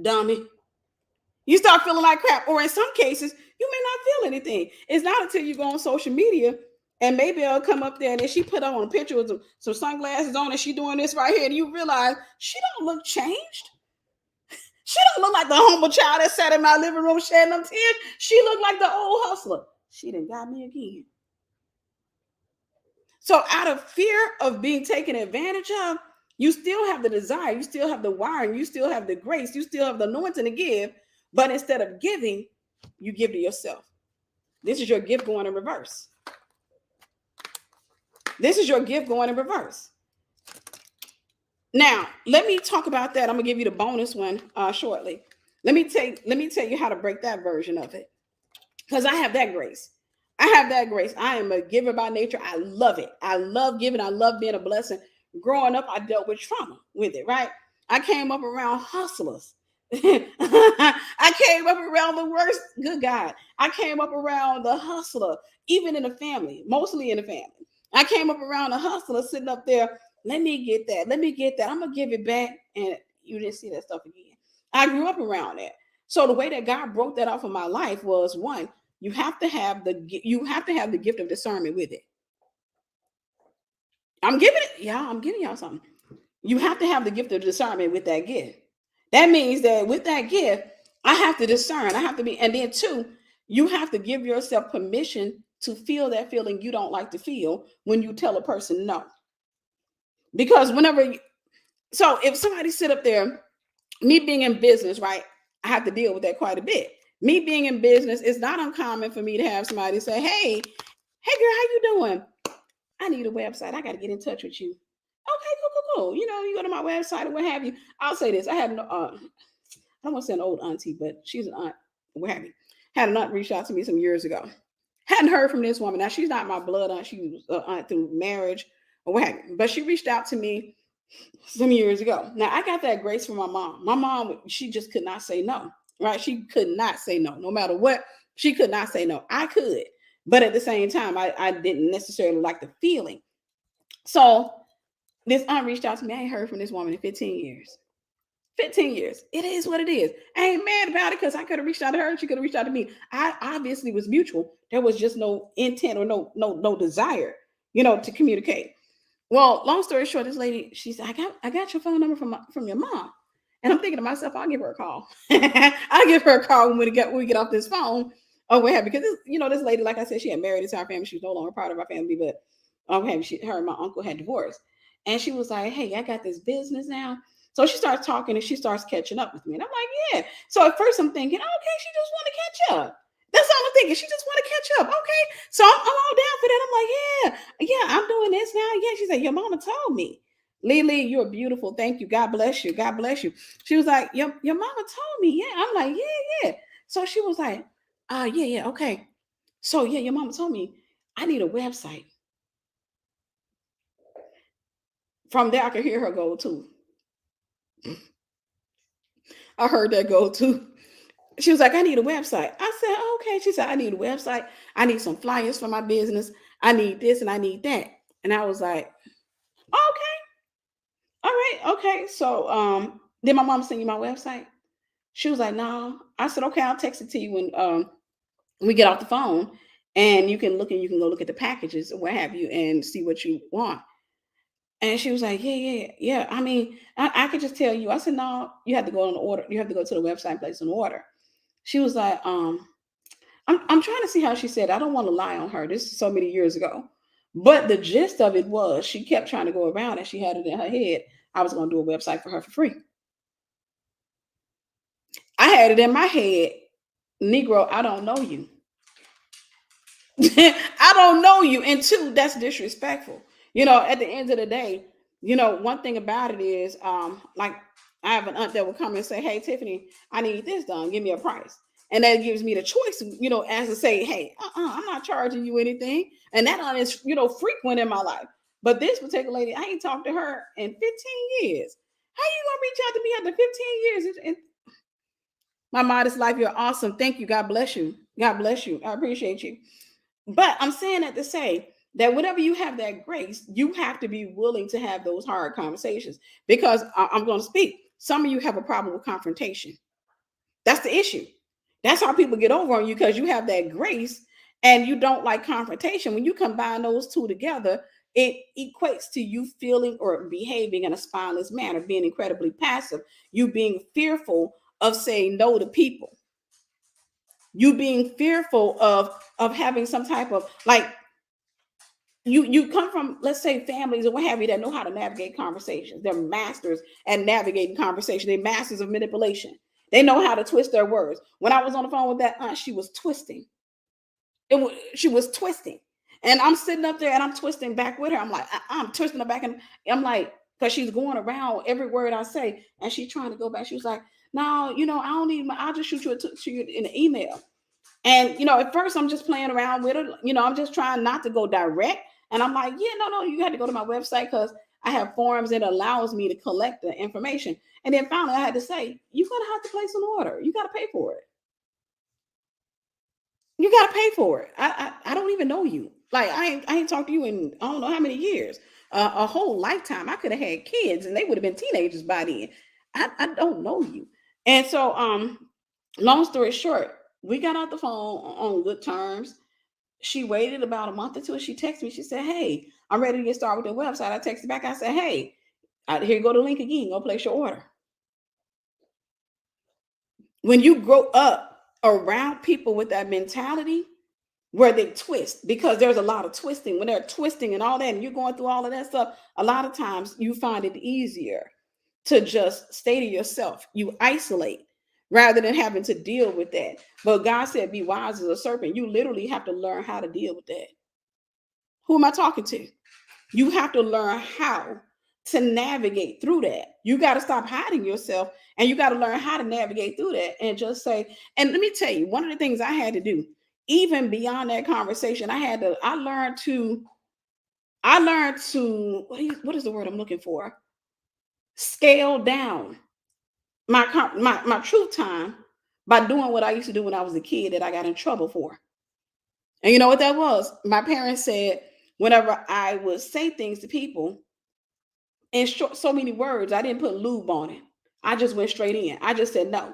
Dummy. You start feeling like crap. Or in some cases, you may not feel anything. It's not until you go on social media and Maybell come up there and then she put on a picture with some sunglasses on and she doing this right here. And you realize she don't look changed. She don't look like the humble child that sat in my living room shedding them tears. She looked like the old hustler. She done got me again. So out of fear of being taken advantage of, you still have the desire, you still have the wiring, you still have the grace, you still have the anointing to give, but instead of giving, you give to yourself. This is your gift going in reverse. This is your gift going in reverse. Now, let me talk about that. I'm gonna give you the bonus one shortly. Let me tell you how to break that version of it. Because I have that grace. I have that grace. I am a giver by nature. I love it. I love giving. I love being a blessing. Growing up, I dealt with trauma with it, right? I came up around hustlers. I came up around the worst. Good God. I came up around the hustler, even in the family, mostly in the family. I came up around a hustler sitting up there. Let me get that. Let me get that. I'm going to give it back. And you didn't see that stuff again. I grew up around that. So the way that God broke that off of my life was one, you have to have the gift of discernment with it. I'm giving y'all something. You have to have the gift of discernment with that gift. That means that with that gift, I have to discern. I have to be, and then two, you have to give yourself permission to feel that feeling you don't like to feel when you tell a person no. Because so if somebody sit up there, me being in business, right? I have to deal with that quite a bit. Me being in business, it's not uncommon for me to have somebody say, hey girl, how you doing? I need a website. I got to get in touch with you. Okay, cool. You know, you go to my website or what have you. I'll say this. I have no, I don't want to say an old auntie, but she's an aunt, what have you. Had an aunt reach out to me some years ago. Hadn't heard from this woman. Now, she's not my blood aunt. She was an aunt through marriage or what have you. But she reached out to me some years ago. Now, I got that grace from my mom. My mom, she just could not say no, right? She could not say no. No matter what, she could not say no. I could. But at the same time, I didn't necessarily like the feeling. So this aunt reached out to me. I ain't heard from this woman in 15 years. 15 years. It is what it is. I ain't mad about it because I could have reached out to her and she could have reached out to me. I obviously was mutual. There was just no intent or no desire, to communicate. Well, long story short, this lady, she said, I got your phone number from your mom. And I'm thinking to myself, I'll give her a call. I'll give her a call when we get off this phone or what have you. Because this lady, like I said, she had married into our family. She was no longer part of our family, but her and my uncle had divorced. And she was like, hey, I got this business now. So she starts talking and she starts catching up with me. And I'm like, yeah. So at first I'm thinking, okay, she just want to catch up. That's all I'm thinking. She just want to catch up. Okay. So I'm all down for that. I'm like, yeah, I'm doing this now. Yeah. She said, your mama told me. Lily, you're beautiful. Thank you. God bless you. God bless you. She was like, your mama told me. Yeah. I'm like, yeah. So she was like, yeah. Okay. So yeah, your mama told me I need a website. From there, I could hear her go too. I heard that go too. She was like, I need a website. I said, okay. She said, I need a website. I need some flyers for my business. I need this and I need that. And I was like, Okay, all right, okay. So did my mom send you my website? She was like, no. I said, okay, I'll text it to you when we get off the phone, and you can look, and you can go look at the packages or what have you and see what you want. And she was like, yeah, yeah, yeah. I mean, I could just tell you. I said, no, you have to go on the order. You have to go to the website and place an order. She was like, I'm trying to see how she said. I don't want to lie on her. This is so many years ago. But the gist of it was she kept trying to go around, and she had it in her head. I was going to do a website for her for free. I had it in my head, Negro, I don't know you. I don't know you. And two, that's disrespectful. At the end of the day, one thing about it is, like I have an aunt that will come and say, hey, Tiffany, I need this done. Give me a price. And that gives me the choice, as to say, hey, I'm not charging you anything. And that aunt is, frequent in my life. But this particular lady, I ain't talked to her in 15 years. How you gonna reach out to me after 15 years? My modest life, you're awesome. Thank you. God bless you. God bless you. I appreciate you. But I'm saying that to say that whenever you have that grace, you have to be willing to have those hard conversations, because I'm going to speak. Some of you have a problem with confrontation. That's the issue. That's how people get over on you, because you have that grace and you don't like confrontation. When you combine those two together, it equates to you feeling or behaving in a spineless manner, being incredibly passive, you being fearful of saying no to people, you being fearful of having some type of, like, you come from, let's say, families or what have you, that know how to navigate conversations. They're masters at navigating conversation. They're masters of manipulation. They know how to twist their words. When I was on the phone with that aunt, she was twisting. She was twisting, and I'm sitting up there and I'm twisting back with her. I'm like, I'm twisting her back, and I'm like, because she's going around every word I say, and she's trying to go back. She was like, no, I don't need I'll just shoot you to you in an email. And at first I'm just playing around with it. I'm just trying not to go direct. And I'm like, yeah, no, you had to go to my website, because I have forms that allows me to collect the information. And then finally I had to say, you're gonna have to place an order. You gotta pay for it. You gotta pay for it. I don't even know you. Like, I ain't talked to you in I don't know how many years. A whole lifetime. I could have had kids and they would have been teenagers by then. I don't know you. And so long story short, we got off the phone on good terms. She waited about a month or two. She texted me. She said, hey, I'm ready to get started with the website. I texted back. I said, hey, here you go, the link again. Go place your order. When you grow up around people with that mentality where they twist, because there's a lot of twisting. When they're twisting and all that, and you're going through all of that stuff, a lot of times you find it easier to just stay to yourself. You isolate rather than having to deal with that. But God said, be wise as a serpent. You literally have to learn how to deal with that. Who am I talking to? You have to learn how to navigate through that. You got to stop hiding yourself, and you got to learn how to navigate through that and just say, and let me tell you, one of the things I had to do, even beyond that conversation, I learned to, what is the word I'm looking for? Scale down my truth time by doing what I used to do when I was a kid that I got in trouble for. And you know what that was? My parents said whenever I would say things to people in short, so many words, I didn't put lube on it. I just went straight in. I just said no.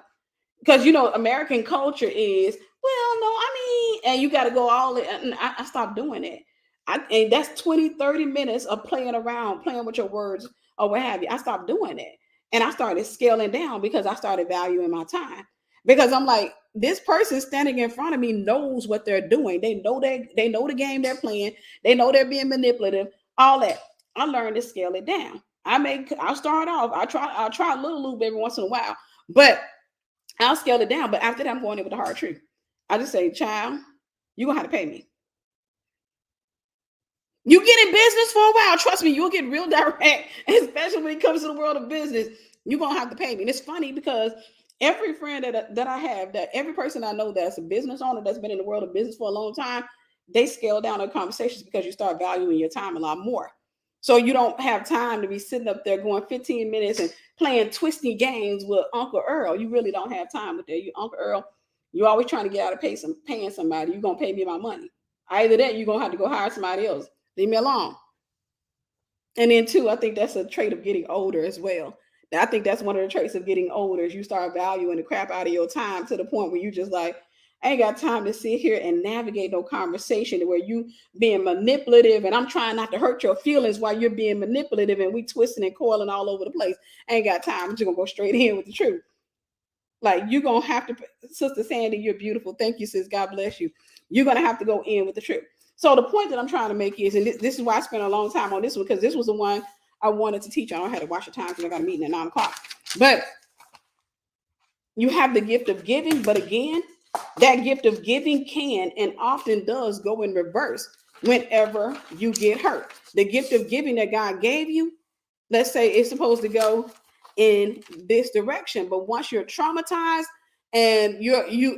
Because American culture is, well, no, I mean, and you got to go all in. And I stopped doing it. And that's 20-30 minutes of playing around, playing with your words or what have you. I stopped doing it. And I started scaling down because I started valuing my time. Because I'm like, this person standing in front of me knows what they're doing. They know the game they're playing. They know they're being manipulative, all that. I learned to scale it down. I'll start off. I'll try a little lube every once in a while. But I'll scale it down, but after that, I'm going in with the hard truth. I just say, child, you're going to have to pay me. You get in business for a while, trust me, you'll get real direct, especially when it comes to the world of business. You're going to have to pay me. And it's funny because every friend that I have, that every person I know that's a business owner that's been in the world of business for a long time, they scale down their conversations because you start valuing your time a lot more. So you don't have time to be sitting up there going 15 minutes and playing twisty games with Uncle Earl. You really don't have time with that. You Uncle Earl, you're always trying to get out of paying somebody. You're gonna pay me my money. Either that, you're gonna have to go hire somebody else. Leave me alone. And then two, I think that's a trait of getting older as well. I think that's one of the traits of getting older is you start valuing the crap out of your time to the point where you just like, I ain't got time to sit here and navigate no conversation where you being manipulative and I'm trying not to hurt your feelings while you're being manipulative and we twisting and coiling all over the place. I ain't got time. I'm just gonna go straight in with the truth. Like you're gonna have to, Sister Sandy, you're beautiful. Thank you, sis. God bless you. You're gonna have to go in with the truth. So the point that I'm trying to make is, and this is why I spent a long time on this one, because this was the one I wanted to teach. I don't have to watch the time because I got a meeting at 9 o'clock. But you have the gift of giving, but again, that gift of giving can and often does go in reverse whenever you get hurt. The gift of giving that God gave you, let's say it's supposed to go in this direction, but once you're traumatized and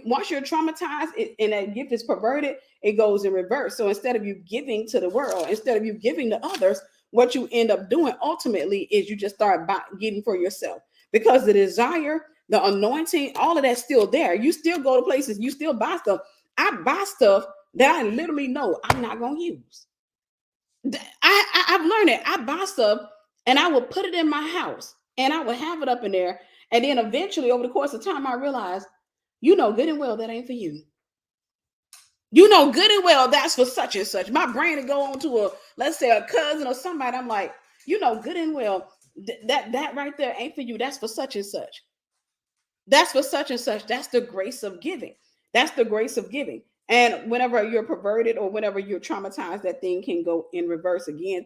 once you're traumatized and that gift is perverted, it goes in reverse. So instead of you giving to the world, instead of you giving to others, what you end up doing ultimately is you just start getting for yourself, because the desire, the anointing, all of that's still there. You still go to places, you still buy stuff. I buy stuff that I literally know I'm not going to use. I've learned it. I buy stuff and I will put it in my house and I will have it up in there. And then eventually, over the course of time, I realize, you know, good and well, that ain't for you. You know, good and well, that's for such and such. My brain to go on to let's say a cousin or somebody. I'm like, you know, good and well, that right there ain't for you. That's for such and such. That's for such and such. That's the grace of giving. That's the grace of giving. And whenever you're perverted or whenever you're traumatized, that thing can go in reverse again.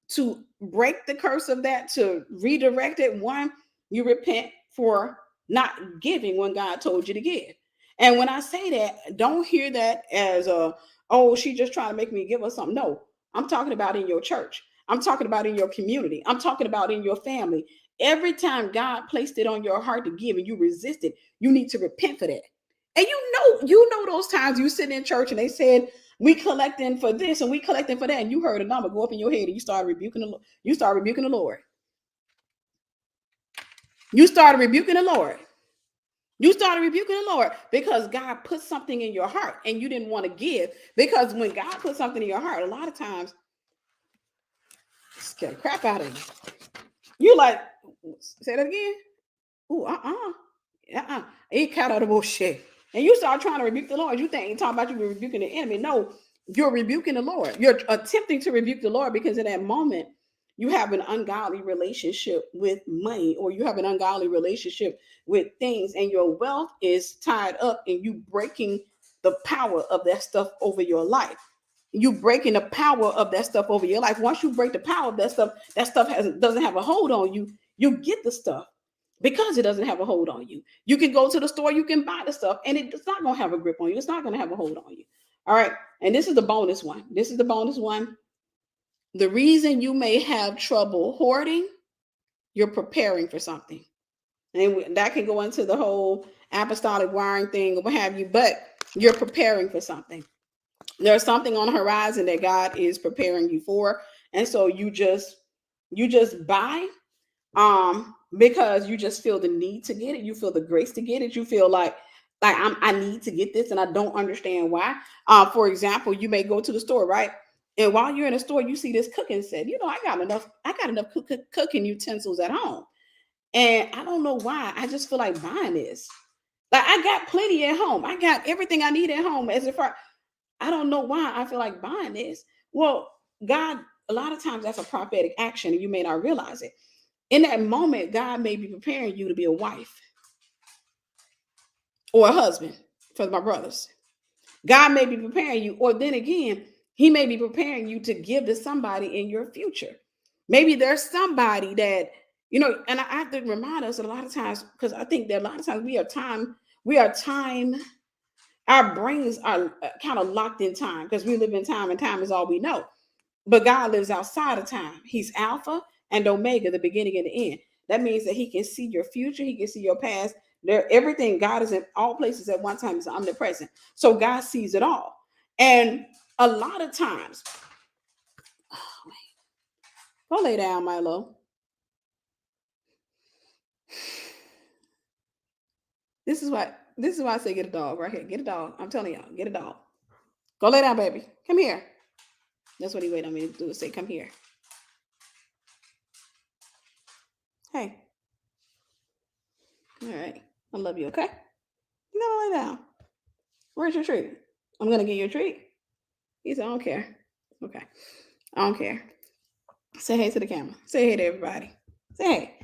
To break the curse of that, to redirect it, one, you repent for not giving when God told you to give. And when I say that, don't hear that as oh, she just trying to make me give her something. No, I'm talking about in your church. I'm talking about in your community. I'm talking about in your family. Every time God placed it on your heart to give and you resisted, you need to repent for that. And you know those times you sit in church and they said, we collecting for this and we collecting for that, and you heard a number go up in your head and you start rebuking the Lord. You start rebuking the Lord. You started rebuking the Lord. You started rebuking the Lord because God put something in your heart and you didn't want to give. Because when God put something in your heart, a lot of times, scare the crap out of you. You like, say that again? Ooh, Ain't cut out of bullshit. And you start trying to rebuke the Lord. You think you're talking about you rebuking the enemy. No, you're rebuking the Lord. You're attempting to rebuke the Lord because in that moment you have an ungodly relationship with money, or you have an ungodly relationship with things, and your wealth is tied up in you breaking the power of that stuff over your life. You breaking the power of that stuff over your life. Once you break the power of that stuff doesn't have a hold on you. You get the stuff because it doesn't have a hold on you. You can go to the store, you can buy the stuff, and it's not going to have a grip on you. It's not going to have a hold on you. All right. And this is the bonus one. This is the bonus one. The reason you may have trouble hoarding, you're preparing for something. And that can go into the whole apostolic wiring thing or what have you, but you're preparing for something. There's something on the horizon that God is preparing you for. And so you just buy because you just feel the need to get it. You feel the grace to get it. You feel like I need to get this and I don't understand why. For example, you may go to the store, right? And while you're in the store, you see this cooking set. You know, I got enough cooking utensils at home. And I don't know why. I just feel like buying this. Like I got plenty at home. I got everything I need at home. As if I don't know why I feel like buying this. Well, God, a lot of times that's a prophetic action and you may not realize it. In that moment, God may be preparing you to be a wife or a husband for my brothers. God may be preparing you, or then again, He may be preparing you to give to somebody in your future. Maybe there's somebody that, you know, and I have to remind us a lot of times, because I think that a lot of times we are time, our brains are kind of locked in time because we live in time and time is all we know. But God lives outside of time. He's Alpha and Omega, the beginning and the end. That means that He can see your future, He can see your past. There, everything. God is in all places at one time. Is omnipresent. So God sees it all. And a lot of times, oh, go lay down, Milo. This is why I say get a dog right here. Get a dog. I'm telling y'all, get a dog. Go lay down, baby. Come here. That's what he waited on me to do, is say, come here. All right. I love you, okay? No, lay down. Where's your treat? I'm gonna give you a treat. He said, I don't care. Okay. I don't care. Say hey to the camera. Say hey to everybody. Say hey.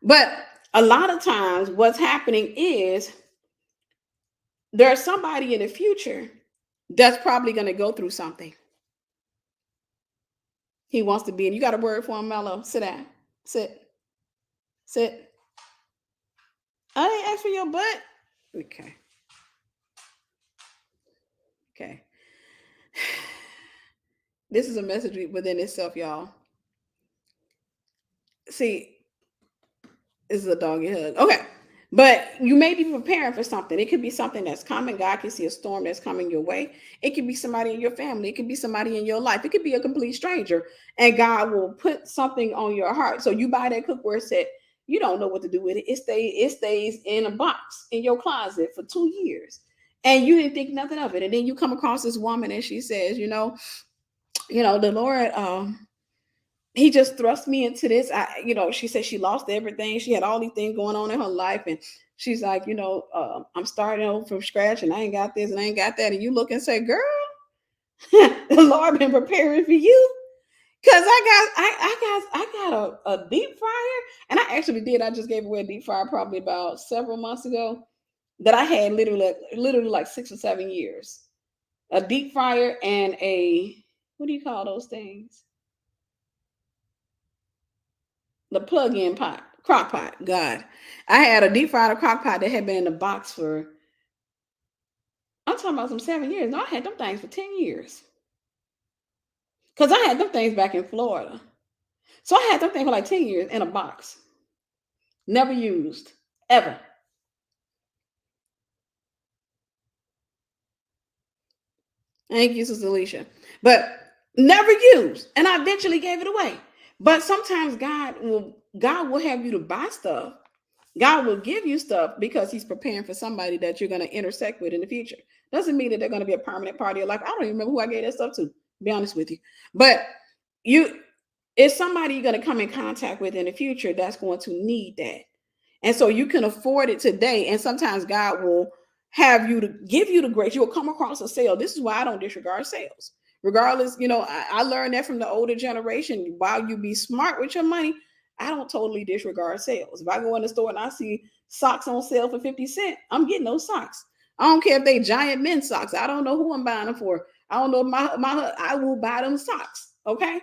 But a lot of times what's happening is there's somebody in the future that's probably gonna go through something. He wants to be in. You got a word for him, Mello? Sit down. Sit. Sit. I didn't ask for your butt. Okay. Okay. This is a message within itself, y'all. See, this is a doggy hug. Okay. But you may be preparing for something. It could be something that's coming. God can see a storm that's coming your way. It could be somebody in your family. It could be somebody in your life. It could be a complete stranger. And God will put something on your heart. So you buy that cookware set. You don't know what to do with it. It stays in a box in your closet for 2 years. And you didn't think nothing of it. And then you come across this woman and she says, the Lord, he just thrust me into this. She said she lost everything. She had all these things going on in her life. And she's like, I'm starting over from scratch and I ain't got this and I ain't got that. And you look and say, girl, the Lord been preparing for you. Cause I got a deep fryer. And I actually did. I just gave away a deep fryer probably about several months ago that I had literally like 6 or 7 years. A deep fryer and what do you call those things? The plug-in pot, crock pot. God, I had a deep fryer crock pot that had been in the box for, I'm talking about some 7 years. No, I had them things for 10 years. Because I had them things back in Florida. So I had them things for like 10 years in a box. Never used. Ever. Thank you, Sister Alicia. But never used. And I eventually gave it away. But sometimes God will have you to buy stuff. God will give you stuff because he's preparing for somebody that you're going to intersect with in the future. Doesn't mean that they're going to be a permanent part of your life. I don't even remember who I gave that stuff to be honest with you. But it's somebody you're going to come in contact with in the future that's going to need that. And so you can afford it today. And sometimes God will have you to give you the grace. You'll come across a sale. This is why I don't disregard sales. Regardless, I learned that from the older generation. While you be smart with your money, I don't totally disregard sales. If I go in the store and I see socks on sale for 50 cents, I'm getting those socks. I don't care if they giant men's socks. I don't know who I'm buying them for. I don't know I will buy them socks. Okay.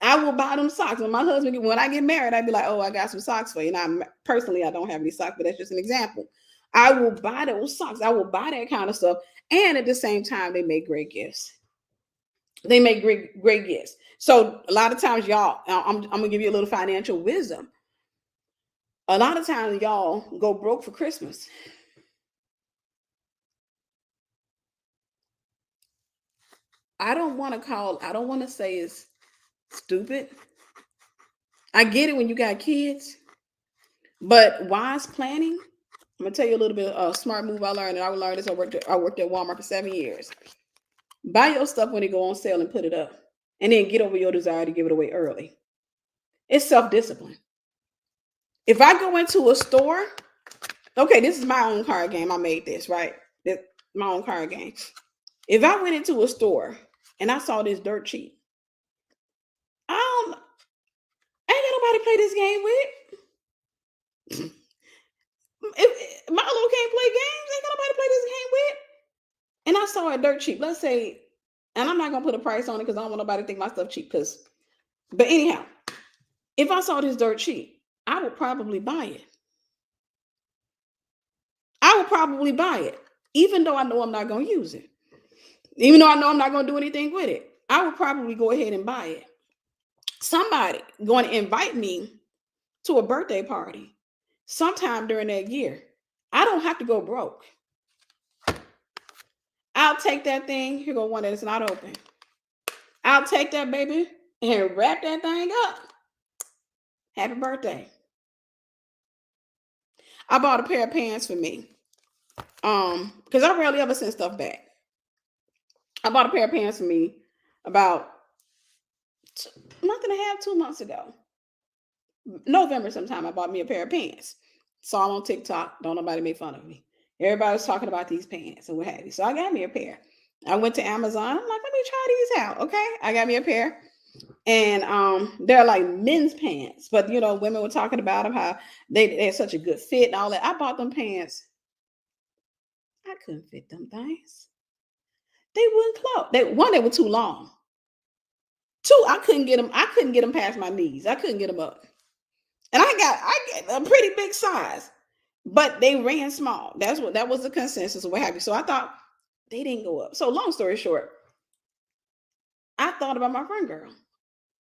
I will buy them socks. When my husband, when I get married, I'd be like, oh, I got some socks for you. Now, personally, I don't have any socks, but that's just an example. I will buy those socks. I will buy that kind of stuff. And at the same time, they make great gifts. They make great gifts. So a lot of times, y'all, I'm gonna give you a little financial wisdom. A lot of times, y'all go broke for Christmas. I don't want to say it's stupid. I get it when you got kids, but wise planning. I'm gonna tell you a little bit of a smart move I learned, and I learned this. I worked at Walmart for 7 years. Buy your stuff when it go on sale and put it up, and then get over your desire to give it away early. It's self-discipline. If I go into a store, okay, this is my own card game. I made this, right? This my own card game. If I went into a store and I saw this dirt cheap, I ain't got nobody to play this game with. If Milo can't play games, ain't got nobody to play this game with. And I saw it dirt cheap. Let's say, and I'm not gonna put a price on it because I don't want nobody to think my stuff cheap. But anyhow, if I saw this dirt cheap, I would probably buy it. I would probably buy it, even though I know I'm not gonna use it. Even though I know I'm not gonna do anything with it, I would probably go ahead and buy it. Somebody going to invite me to a birthday party sometime during that year. I don't have to go broke. I'll take that thing. Here go one that's not open. I'll take that baby and wrap that thing up. Happy birthday. I bought a pair of pants for me. Because I rarely ever send stuff back. I bought a pair of pants for me about a month and a half, 2 months ago. November sometime, I bought me a pair of pants. Saw them on TikTok. Don't nobody make fun of me. Everybody's talking about these pants and what have you. So I got me a pair. I went to Amazon. I'm like, let me try these out. Okay. I got me a pair. And they're like men's pants. But women were talking about them, how they're such a good fit and all that. I bought them pants. I couldn't fit them things. They wouldn't close. They were too long. Two, I couldn't get them. I couldn't get them past my knees. I couldn't get them up. And I get a pretty big size, but they ran small. That was the consensus or what have you. So I thought they didn't go up. So long story short, I thought about my friend girl.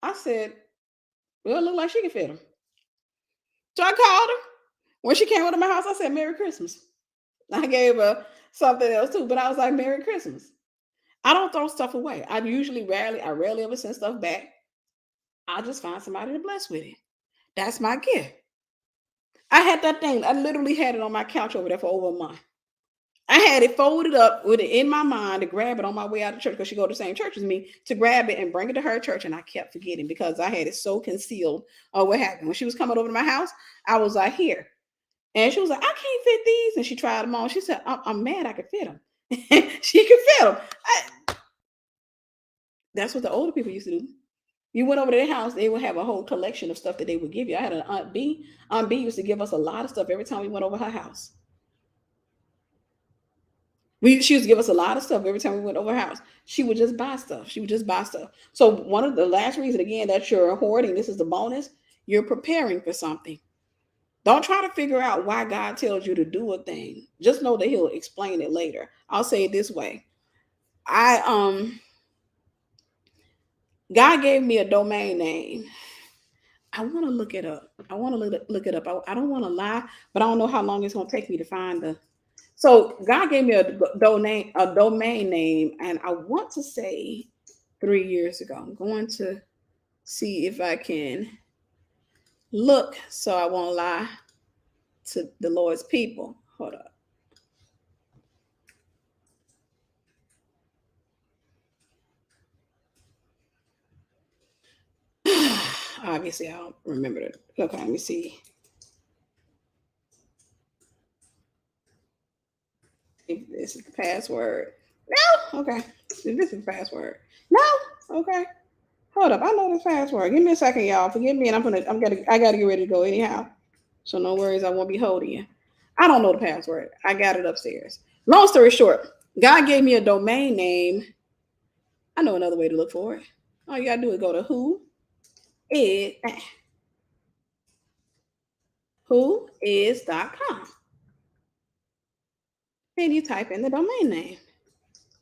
I said, well, it looked like she could fit them. So I called her. When she came over to my house, I said, Merry Christmas. I gave her something else too, but I was like, Merry Christmas. I don't throw stuff away. I rarely ever send stuff back. I just find somebody to bless with it. That's my gift. I had that thing. I literally had it on my couch over there for over a month. I had it folded up with it in my mind to grab it on my way out of church because she go to the same church as me, to grab it and bring it to her church. And I kept forgetting because I had it so concealed. What happened when she was coming over to my house? I was like, here. And she was like, I can't fit these. And she tried them on. She said, I'm mad I could fit them. She could fit them. That's what the older people used to do. You went over to their house, they would have a whole collection of stuff that they would give you. I had an Aunt B. Aunt B used to give us a lot of stuff every time we went over her house. She used to give us a lot of stuff every time we went over her house. She would just buy stuff. She would just buy stuff. So one of the last reason, again, that you're hoarding, this is the bonus, you're preparing for something. Don't try to figure out why God tells you to do a thing. Just know that he'll explain it later. I'll say it this way. God gave me a domain name. I want to look it up. I want to look it up. I don't want to lie, but I don't know how long it's going to take me to find the. So God gave me a domain name, and I want to say 3 years ago. I'm going to see if I can look so I won't lie to the Lord's people. Hold up. Obviously, I don't remember it. Okay, let me see. If this is the password. No, okay. If this is the password. No, okay. Hold up. I know this password. Give me a second, y'all. Forgive me, and I gotta get ready to go anyhow. So no worries, I won't be holding you. I don't know the password. I got it upstairs. Long story short, God gave me a domain name. I know another way to look for it. All you gotta do is go to whois.com. And you type in the domain name.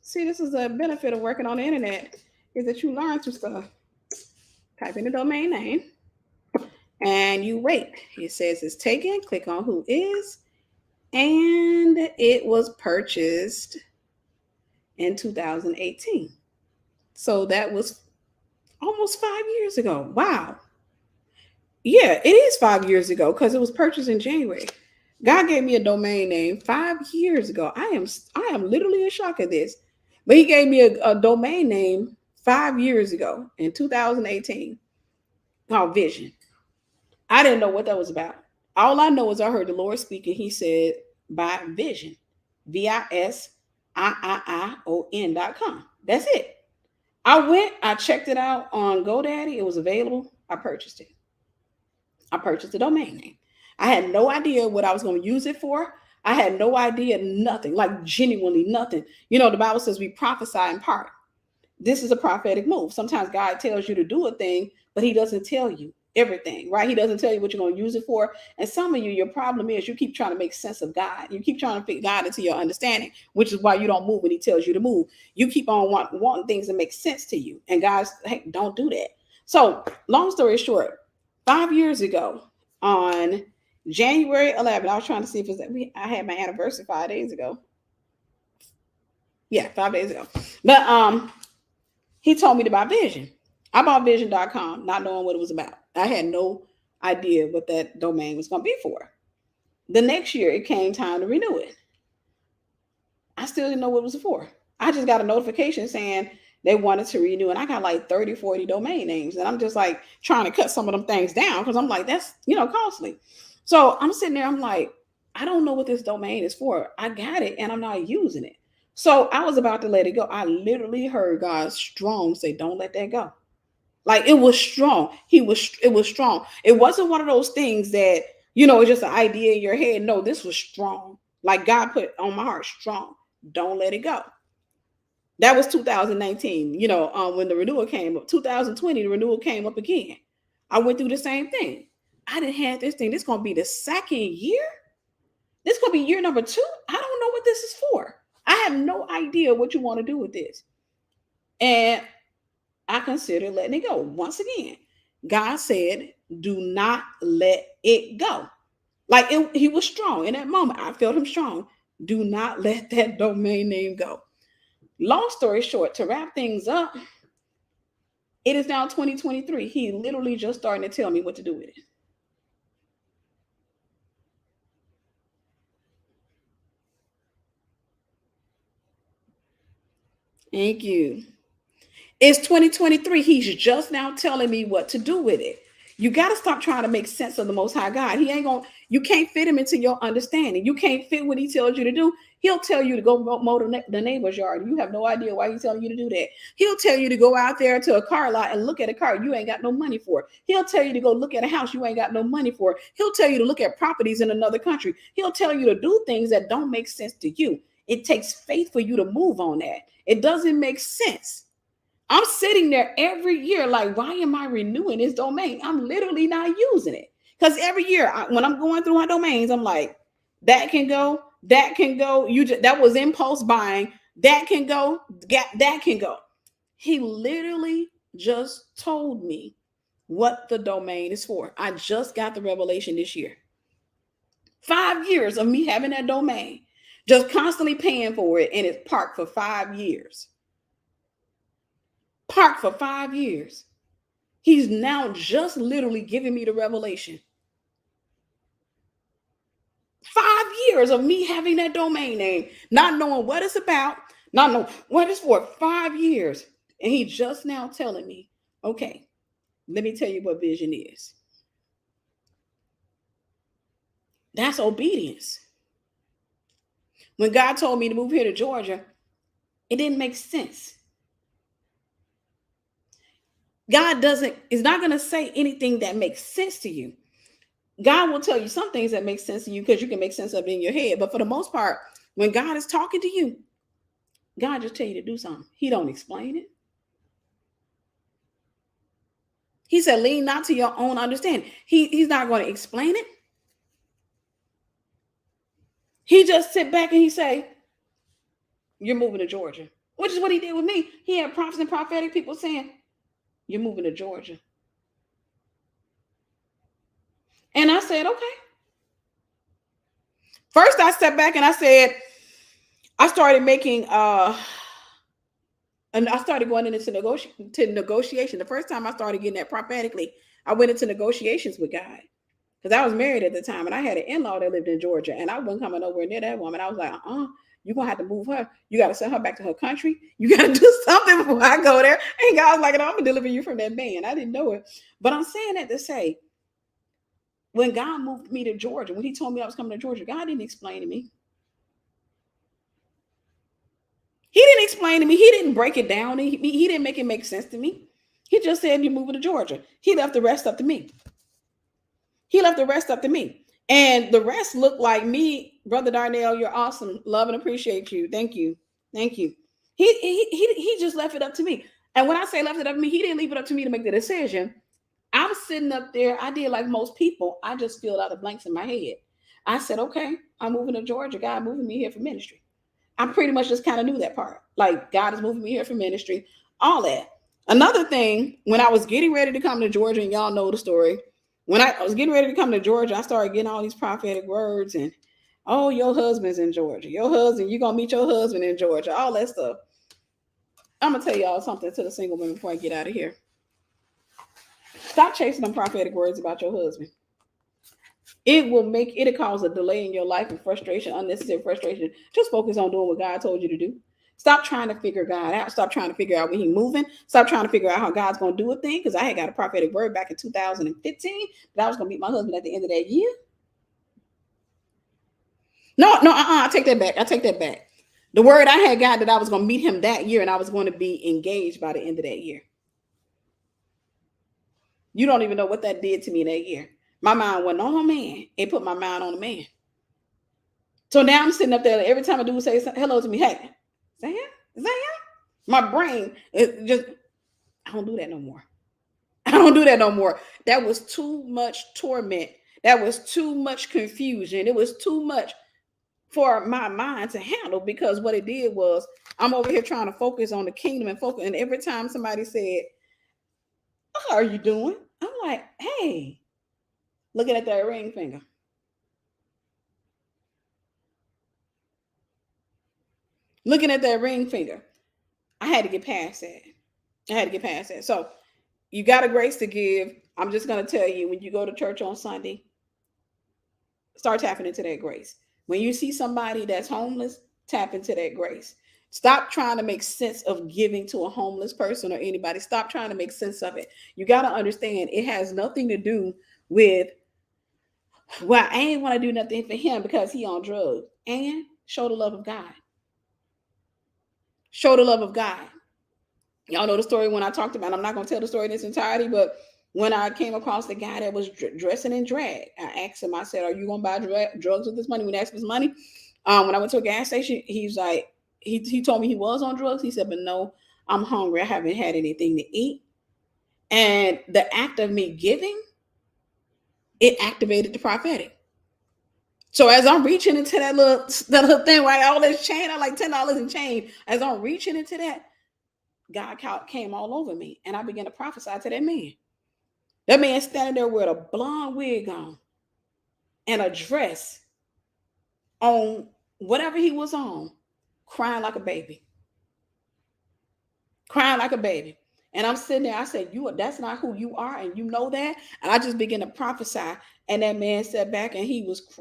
See, this is a benefit of working on the internet, is that you learn some stuff. Type in the domain name and you wait. It says it's taken. Click on who is. And it was purchased in 2018. So that was almost 5 years ago. Wow. Yeah, it is 5 years ago because it was purchased in January. God gave me a domain name 5 years ago. I am literally in shock at this. But he gave me a domain name 5 years ago in 2018 called Vision. I didn't know what that was about. All I know is I heard the Lord speaking. He said, buy Vision, VISIIION.com. That's it. I checked it out on GoDaddy. It was available. I purchased it. I purchased the domain name. I had no idea what I was going to use it for. I had no idea, nothing, like genuinely nothing. The Bible says we prophesy in part. This is a prophetic move. Sometimes God tells you to do a thing, but he doesn't tell you everything, right? He doesn't tell you what you're going to use it for. And some of you, your problem is you keep trying to make sense of God. You keep trying to fit God into your understanding, which is why you don't move when he tells you to move. You keep on wanting things to make sense to you. And God's, hey, don't do that. So long story short, 5 years ago on January 11th, I was trying to see if I had my anniversary 5 days ago. Yeah, 5 days ago. But he told me to buy Vision. I bought vision.com, not knowing what it was about. I had no idea what that domain was going to be for. The next year, it came time to renew it. I still didn't know what it was for. I just got a notification saying they wanted to renew, and I got like 30, 40 domain names. And I'm just like trying to cut some of them things down because I'm like, that's, costly. So I'm sitting there, I'm like, I don't know what this domain is for. I got it and I'm not using it. So I was about to let it go. I literally heard God strong say, don't let that go. Like it was strong. It was strong. It wasn't one of those things that, it's just an idea in your head. No, this was strong. Like God put on my heart strong. Don't let it go. That was 2019, when the renewal came up. 2020, the renewal came up again. I went through the same thing. I didn't have this thing. This is gonna be the second year. This is gonna be year number 2. I don't know what this is for. I have no idea what you want to do with this. And I considered letting it go. Once again, God said, do not let it go. Like he was strong in that moment. I felt him strong. Do not let that domain name go. Long story short, to wrap things up, it is now 2023. He literally just starting to tell me what to do with it. Thank you. It's 2023. He's just now telling me what to do with it. You got to stop trying to make sense of the Most High God. You can't fit him into your understanding. You can't fit what he tells you to do. He'll tell you to go mow the neighbor's yard. You have no idea why he's telling you to do that. He'll tell you to go out there to a car lot and look at a car you ain't got no money for. He'll tell you to go look at a house you ain't got no money for. He'll tell you to look at properties in another country. He'll tell you to do things that don't make sense to you. It takes faith for you to move on that. It doesn't make sense. I'm sitting there every year like, why am I renewing this domain? I'm literally not using it. Because every year when I'm going through my domains, I'm like, that can go, that can go. That was impulse buying. That can go, that can go. He literally just told me what the domain is for. I just got the revelation this year. 5 years of me having that domain, just constantly paying for it, and it's parked for 5 years. Parked for 5 years. He's now just literally giving me the revelation. 5 years of me having that domain name, not knowing what it's about, not knowing what it's for. 5 years. And he just now telling me, okay, let me tell you what vision is. That's obedience. When God told me to move here to Georgia, it didn't make sense. God is not going to say anything that makes sense to you. God will tell you some things that make sense to you because you can make sense of it in your head. But for the most part, when God is talking to you, God just tell you to do something. He don't explain it. He said, lean not to your own understanding. He's not going to explain it. He just sit back and he say, you're moving to Georgia, which is what he did with me. He had prophets and prophetic people saying, you're moving to Georgia. And I said, okay. First, I stepped back and I said, I started making, and I started going into negotiation. The first time I started getting that prophetically, I went into negotiations with God because I was married at the time and I had an in-law that lived in Georgia and I wasn't coming nowhere near that woman. I was like, you're going to have to move her. You got to send her back to her country. You got to do something before I go there. And God was like, no, I'm going to deliver you from that man. I didn't know it. But I'm saying that to say, when God moved me to Georgia, when he told me I was coming to Georgia, God didn't explain to me. He didn't explain to me. He didn't break it down. He didn't make it make sense to me. He just said, you're moving to Georgia. He left the rest up to me. And the rest looked like me. Brother Darnell, you're awesome. Love and appreciate you. Thank you. He just left it up to me. And when I say left it up to me, he didn't leave it up to me to make the decision. I'm sitting up there. I did like most people. I just filled out the blanks in my head. I said, okay, I'm moving to Georgia. God moving me here for ministry. I pretty much just kind of knew that part. Like God is moving me here for ministry, all that. Another thing, when I was getting ready to come to Georgia, and y'all know the story, when I was getting ready to come to Georgia, I started getting all these prophetic words and, oh, your husband's in Georgia. Your husband, you're going to meet your husband in Georgia, all that stuff. I'm going to tell y'all something to the single women before I get out of here. Stop chasing them prophetic words about your husband. It'll cause a delay in your life and frustration, unnecessary frustration. Just focus on doing what God told you to do. Stop trying to figure God out. Stop trying to figure out when he's moving. Stop trying to figure out how God's going to do a thing. Because I had got a prophetic word back in 2015 that I was going to meet my husband at the end of that year. No, I take that back. I take that back. The word I had got that I was going to meet him that year and I was going to be engaged by the end of that year. You don't even know what that did to me that year. My mind went on a man. It put my mind on a man. So now I'm sitting up there. Every time a dude say hello to me, hey, is that him? Is that him? My brain is just, I don't do that no more. I don't do that no more. That was too much torment. That was too much confusion. It was too much for my mind to handle, because what it did was I'm over here trying to focus on the kingdom and focus. And every time somebody said, how are you doing? I'm like, hey, looking at that ring finger. Looking at that ring finger. I had to get past that. I had to get past that. So you got a grace to give. I'm just going to tell you, when you go to church on Sunday, start tapping into that grace. When you see somebody that's homeless, tap into that grace. Stop trying to make sense of giving to a homeless person or anybody. Stop trying to make sense of it. You got to understand it has nothing to do with, well, I ain't want to do nothing for him because he on drugs. And show the love of God. Show the love of God. Y'all know the story when I talked about, I'm not going to tell the story in its entirety, but when I came across the guy that was dressing in drag, I asked him, I said, are you going to buy drugs with this money? When he asked for his money, when I went to a gas station, he's like, he told me he was on drugs. He said, but no, I'm hungry. I haven't had anything to eat. And the act of me giving, it activated the prophetic. So as I'm reaching into that little thing, right, all this chain, I like $10 in change. As I'm reaching into that, God came all over me, and I began to prophesy to that man. That man standing there with a blonde wig on and a dress on, whatever he was on, crying like a baby. Crying like a baby. And I'm sitting there, I said, that's not who you are, and you know that. And I just began to prophesy. And that man sat back and he was,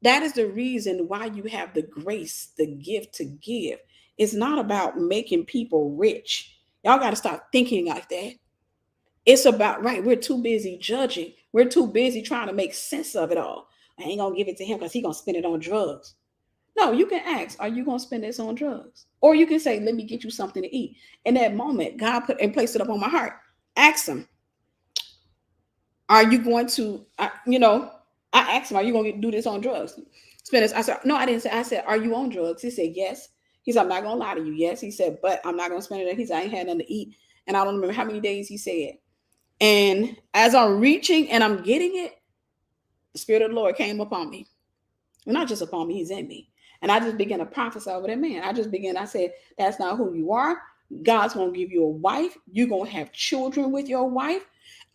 that is the reason why you have the grace, the gift to give. It's not about making people rich. Y'all got to start thinking like that. It's about, right, we're too busy judging. We're too busy trying to make sense of it all. I ain't going to give it to him because he's going to spend it on drugs. No, you can ask, are you going to spend this on drugs? Or you can say, let me get you something to eat. In that moment, God put and placed it up on my heart. Ask him, are you going to, I asked him, are you going to do this on drugs? Spend this. I said, no, I didn't say. I said, are you on drugs? He said, yes. He said, I'm not going to lie to you. Yes. He said, but I'm not going to spend it. He said, I ain't had nothing to eat. And I don't remember how many days he said. And as I'm reaching and I'm getting it, the Spirit of the Lord came upon me. Well, not just upon me, he's in me. And I just began to prophesy over that man. I said, that's not who you are. God's going to give you a wife. You're going to have children with your wife.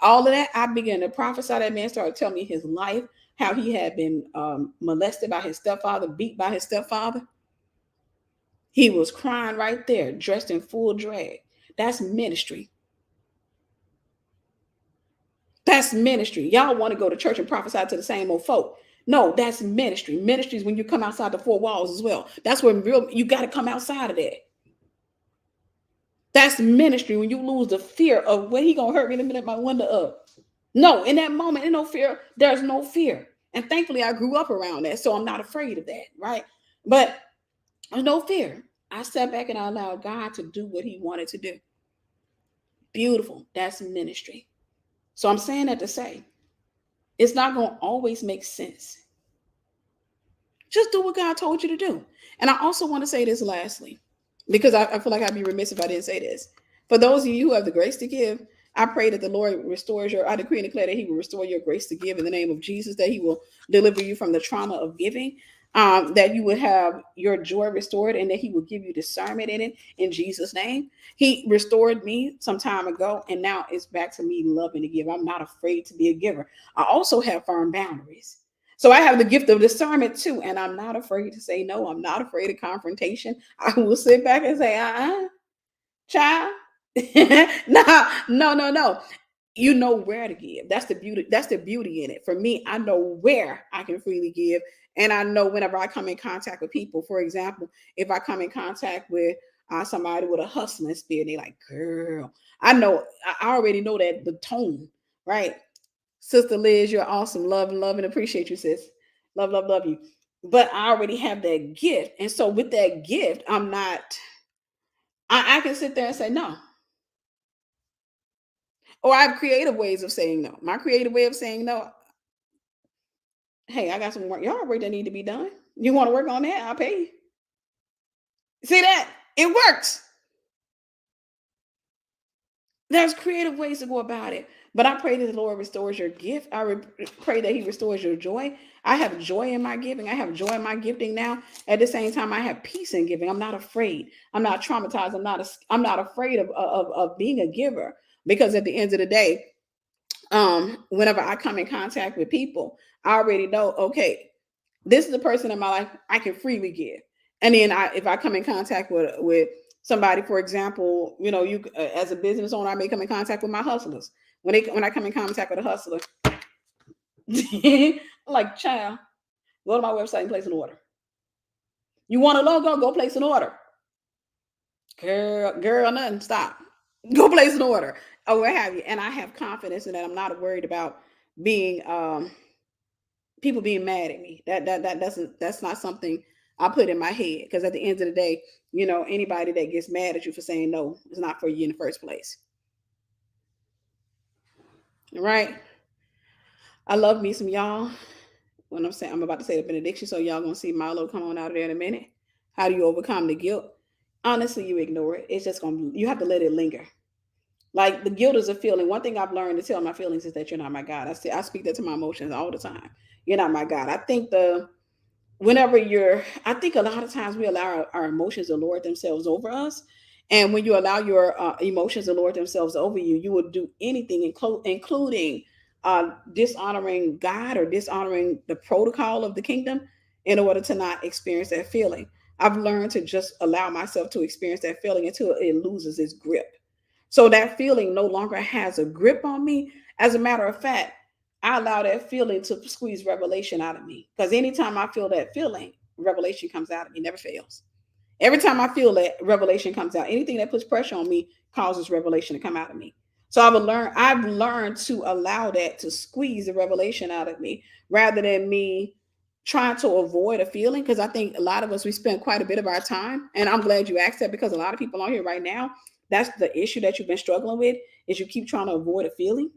All of that, I began to prophesy. That man started telling me his life, how he had been molested by his stepfather, beat by his stepfather. He was crying right there, dressed in full drag. That's ministry. That's ministry. Y'all want to go to church and prophesy to the same old folk. No, that's ministry. Ministry is when you come outside the four walls as well. That's when you got to come outside of that. That's ministry, when you lose the fear of when he gonna hurt me in a minute, my window up. No, in that moment, in no fear, there's no fear. And thankfully I grew up around that, so I'm not afraid of that, right? But there's no fear. I sat back and I allowed God to do what he wanted to do. Beautiful. That's ministry. So I'm saying that to say, it's not going to always make sense. Just do what God told you to do. And I also want to say this lastly, because I feel like I'd be remiss if I didn't say this. For those of you who have the grace to give, I pray that the Lord restores I decree and declare that he will restore your grace to give in the name of Jesus, that he will deliver you from the trauma of giving, that you would have your joy restored, and that he will give you discernment in it in Jesus' name. He restored me some time ago, and now it's back to me loving to give. I'm not afraid to be a giver. I also have firm boundaries. So I have the gift of discernment too, and I'm not afraid to say no. I'm not afraid of confrontation. I will sit back and say, child. No. You know where to give. That's the beauty. That's the beauty in it. For me, I know where I can freely give. And I know whenever I come in contact with people, for example, if I come in contact with somebody with a hustling spirit, they like, girl, I already know that the tone, right? Sister Liz, you're awesome. Love and appreciate you, sis. Love you. but I already have that gift. And so with that gift, I'm not, I can sit there and say no. Or I have creative ways of saying no. My creative way of saying no, hey, I got some work, yard work that need to be done. You want to work on that? I'll pay you. See that? It works. There's creative ways to go about it. But I pray that the Lord restores your gift. Pray that He restores your joy. I have joy in my giving. I have joy in my gifting now. At the same time, I have peace in giving. I'm not afraid. I'm not traumatized. I'm not afraid of being a giver, because at the end of the day, whenever I come in contact with people, I already know, okay, this is the person in my life I can freely give. And then if I come in contact with somebody, for example, you as a business owner, I may come in contact with my hustlers. When I come in contact with a hustler, I'm like, child, go to my website and place an order. You want a logo? Go place an order. Girl, nothing. Stop. Go place an order, or what have you. And I have confidence in that. I'm not worried about being people being mad at me. That's not something I put in my head, because at the end of the day, anybody that gets mad at you for saying no is not for you in the first place. Right? I love me some y'all. When I'm about to say the benediction, so y'all gonna see Milo come on out of there in a minute. How do you overcome the guilt? Honestly, you ignore it. It's just you have to let it linger. Like, the guilt is a feeling. One thing I've learned to tell my feelings is that you're not my God. I speak that to my emotions all the time. You're not my God. I think I think a lot of times we allow our emotions to lord themselves over us. And when you allow your emotions to lord themselves over you, you will do anything, including dishonoring God or dishonoring the protocol of the kingdom, in order to not experience that feeling. I've learned to just allow myself to experience that feeling until it loses its grip. So that feeling no longer has a grip on me. As a matter of fact, I allow that feeling to squeeze revelation out of me. Because anytime I feel that feeling, revelation comes out of me, never fails. Every time I feel that, revelation comes out. Anything that puts pressure on me causes revelation to come out of me. So I've learned to allow that to squeeze the revelation out of me, rather than me trying to avoid a feeling. Because I think a lot of us, we spend quite a bit of our time, and I'm glad you asked that, because a lot of people on here right now, that's the issue that you've been struggling with, is you keep trying to avoid a feeling.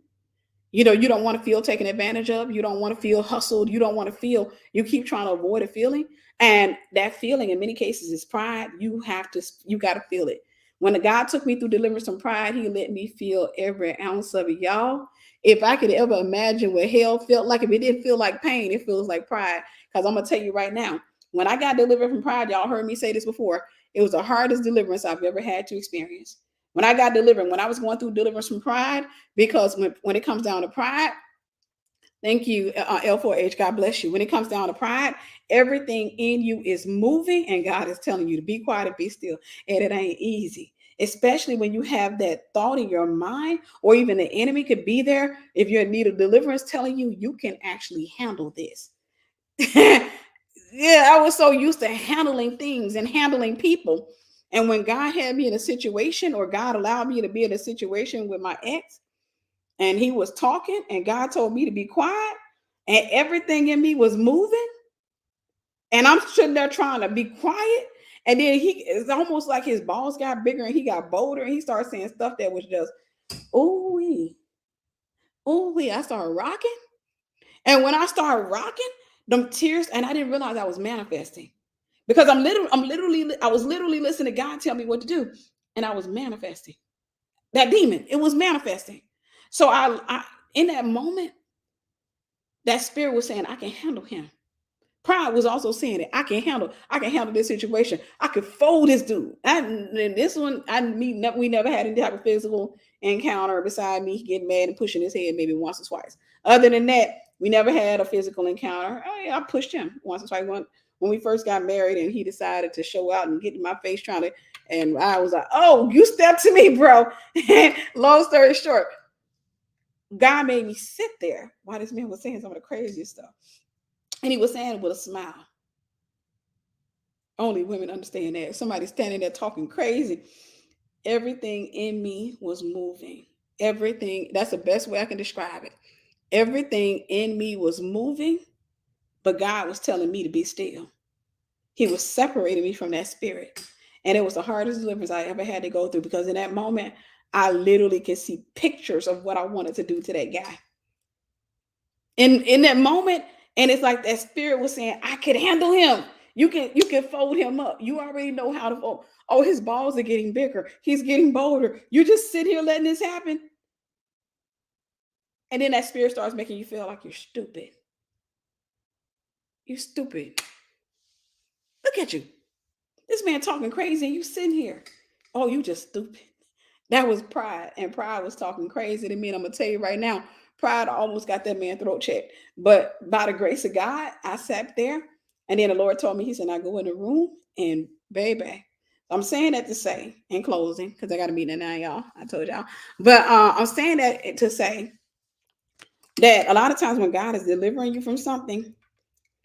You don't want to feel taken advantage of. You don't want to feel hustled. You don't want to feel, you keep trying to avoid a feeling. And that feeling in many cases is pride. You got to feel it. When the God took me through deliverance from pride, He let me feel every ounce of it. Y'all, if I could ever imagine what hell felt like, if it didn't feel like pain, it feels like pride. Because I'm going to tell you right now, when I got delivered from pride, y'all heard me say this before, it was the hardest deliverance I've ever had to experience. When I got delivered, when I was going through deliverance from pride, because when it comes down to pride, thank you, L4H, God bless you. When it comes down to pride, everything in you is moving, and God is telling you to be quiet and be still. And it ain't easy, especially when you have that thought in your mind, or even the enemy could be there if you're in need of deliverance, telling you you can actually handle this. Yeah, I was so used to handling things and handling people. And when God had me in a situation, or God allowed me to be in a situation with my ex, and he was talking, and God told me to be quiet, and everything in me was moving, and I'm sitting there trying to be quiet. And then it's almost like his balls got bigger and he got bolder, and he started saying stuff that was just, ooh wee, ooh wee. I started rocking. And when I started rocking, them tears, and I didn't realize I was manifesting, because I was literally listening to God tell me what to do, and I was manifesting that demon. It was manifesting. So I in that moment, that spirit was saying, I can handle him. Pride was also saying that I can handle this situation. I could fold this dude. And this one, we never had any type of physical encounter beside me getting mad and pushing his head maybe once or twice. Other than that, we never had a physical encounter. I pushed him once or twice. When we first got married, and he decided to show out and get in my face trying to, and I was like, oh, you stepped to me, bro. Long story short, God made me sit there while this man was saying some of the craziest stuff. And he was saying it with a smile. Only women understand that. Somebody standing there talking crazy. Everything in me was moving. Everything, that's the best way I can describe it. Everything in me was moving, But God was telling me to be still. He was separating me from that spirit. And it was the hardest deliverance I ever had to go through, because in that moment, I literally could see pictures of what I wanted to do to that guy. In that moment, and it's like that spirit was saying, I could handle him. You can fold him up. You already know how to fold. Oh, his balls are getting bigger. He's getting bolder. You just sit here letting this happen. And then that spirit starts making you feel like you're stupid. You're stupid. Look at you. This man talking crazy and you sitting here. Oh, you just stupid. That was pride. And pride was talking crazy to me. And I'm going to tell you right now, pride almost got that man throat checked. But by the grace of God, I sat there. And then the Lord told me, he said, I go in the room and baby. I'm saying that to say, in closing, because I got to meet now, y'all. I told y'all. But I'm saying that to say that a lot of times when God is delivering you from something,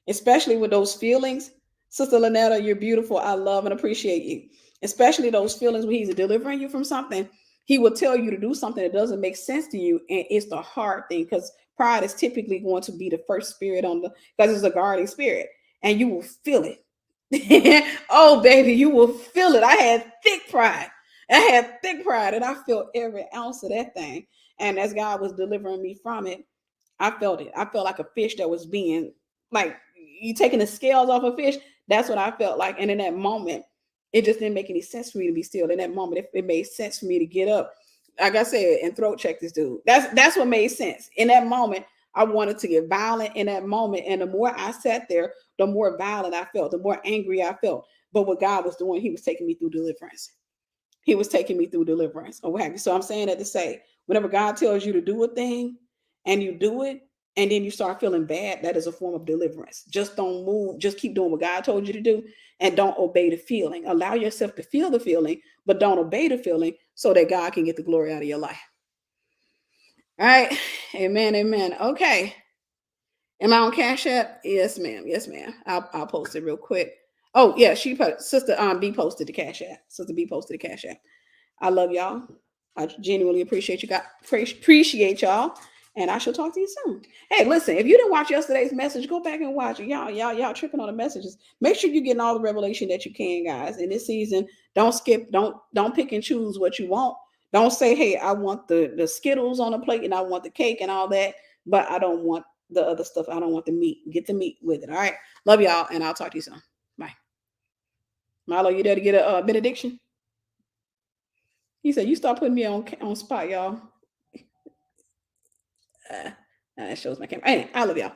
especially with those feelings. Sister Lynetta, you're beautiful. I love and appreciate you. Especially those feelings when he's delivering you from something. He will tell you to do something that doesn't make sense to you. And it's the hard thing, because pride is typically going to be the first spirit because it's a guarding spirit. And you will feel it. Oh, baby, you will feel it. I had thick pride. And I felt every ounce of that thing. And as God was delivering me from it, I felt it. I felt like a fish that was being, like, you taking the scales off a fish. That's what I felt like. And in that moment, it just didn't make any sense for me to be still. In that moment, it made sense for me to get up, like I said, and throat check this dude. That's what made sense. In that moment, I wanted to get violent in that moment. And the more I sat there, the more violent I felt, the more angry I felt. But what God was doing, he was taking me through deliverance. He was taking me through deliverance or what have you. So I'm saying that to say, whenever God tells you to do a thing and you do it, and then you start feeling bad, that is a form of deliverance. Just don't move. Just keep doing what God told you to do, and don't obey the feeling. Allow yourself to feel the feeling, but don't obey the feeling, so that God can get the glory out of your life. All right. Amen. Amen. Okay. Am I on Cash App? Yes, ma'am. Yes, ma'am. I'll post it real quick. Oh, yeah, Sister B posted the Cash App. Sister B posted the Cash App. I love y'all. I genuinely appreciate you. Appreciate y'all. And I shall talk to you soon. Hey, listen, if you didn't watch yesterday's message, go back and watch it. Y'all tripping on the messages. Make sure you're getting all the revelation that you can, guys. In this season, don't skip, don't pick and choose what you want. Don't say, hey, I want the Skittles on the plate and I want the cake and all that, but I don't want the other stuff. I don't want the meat. Get the meat with it. All right. Love y'all, and I'll talk to you soon. Bye. Milo, you there to get a benediction? He said, "You start putting me on spot, y'all." That shows my camera. Hey, I love y'all.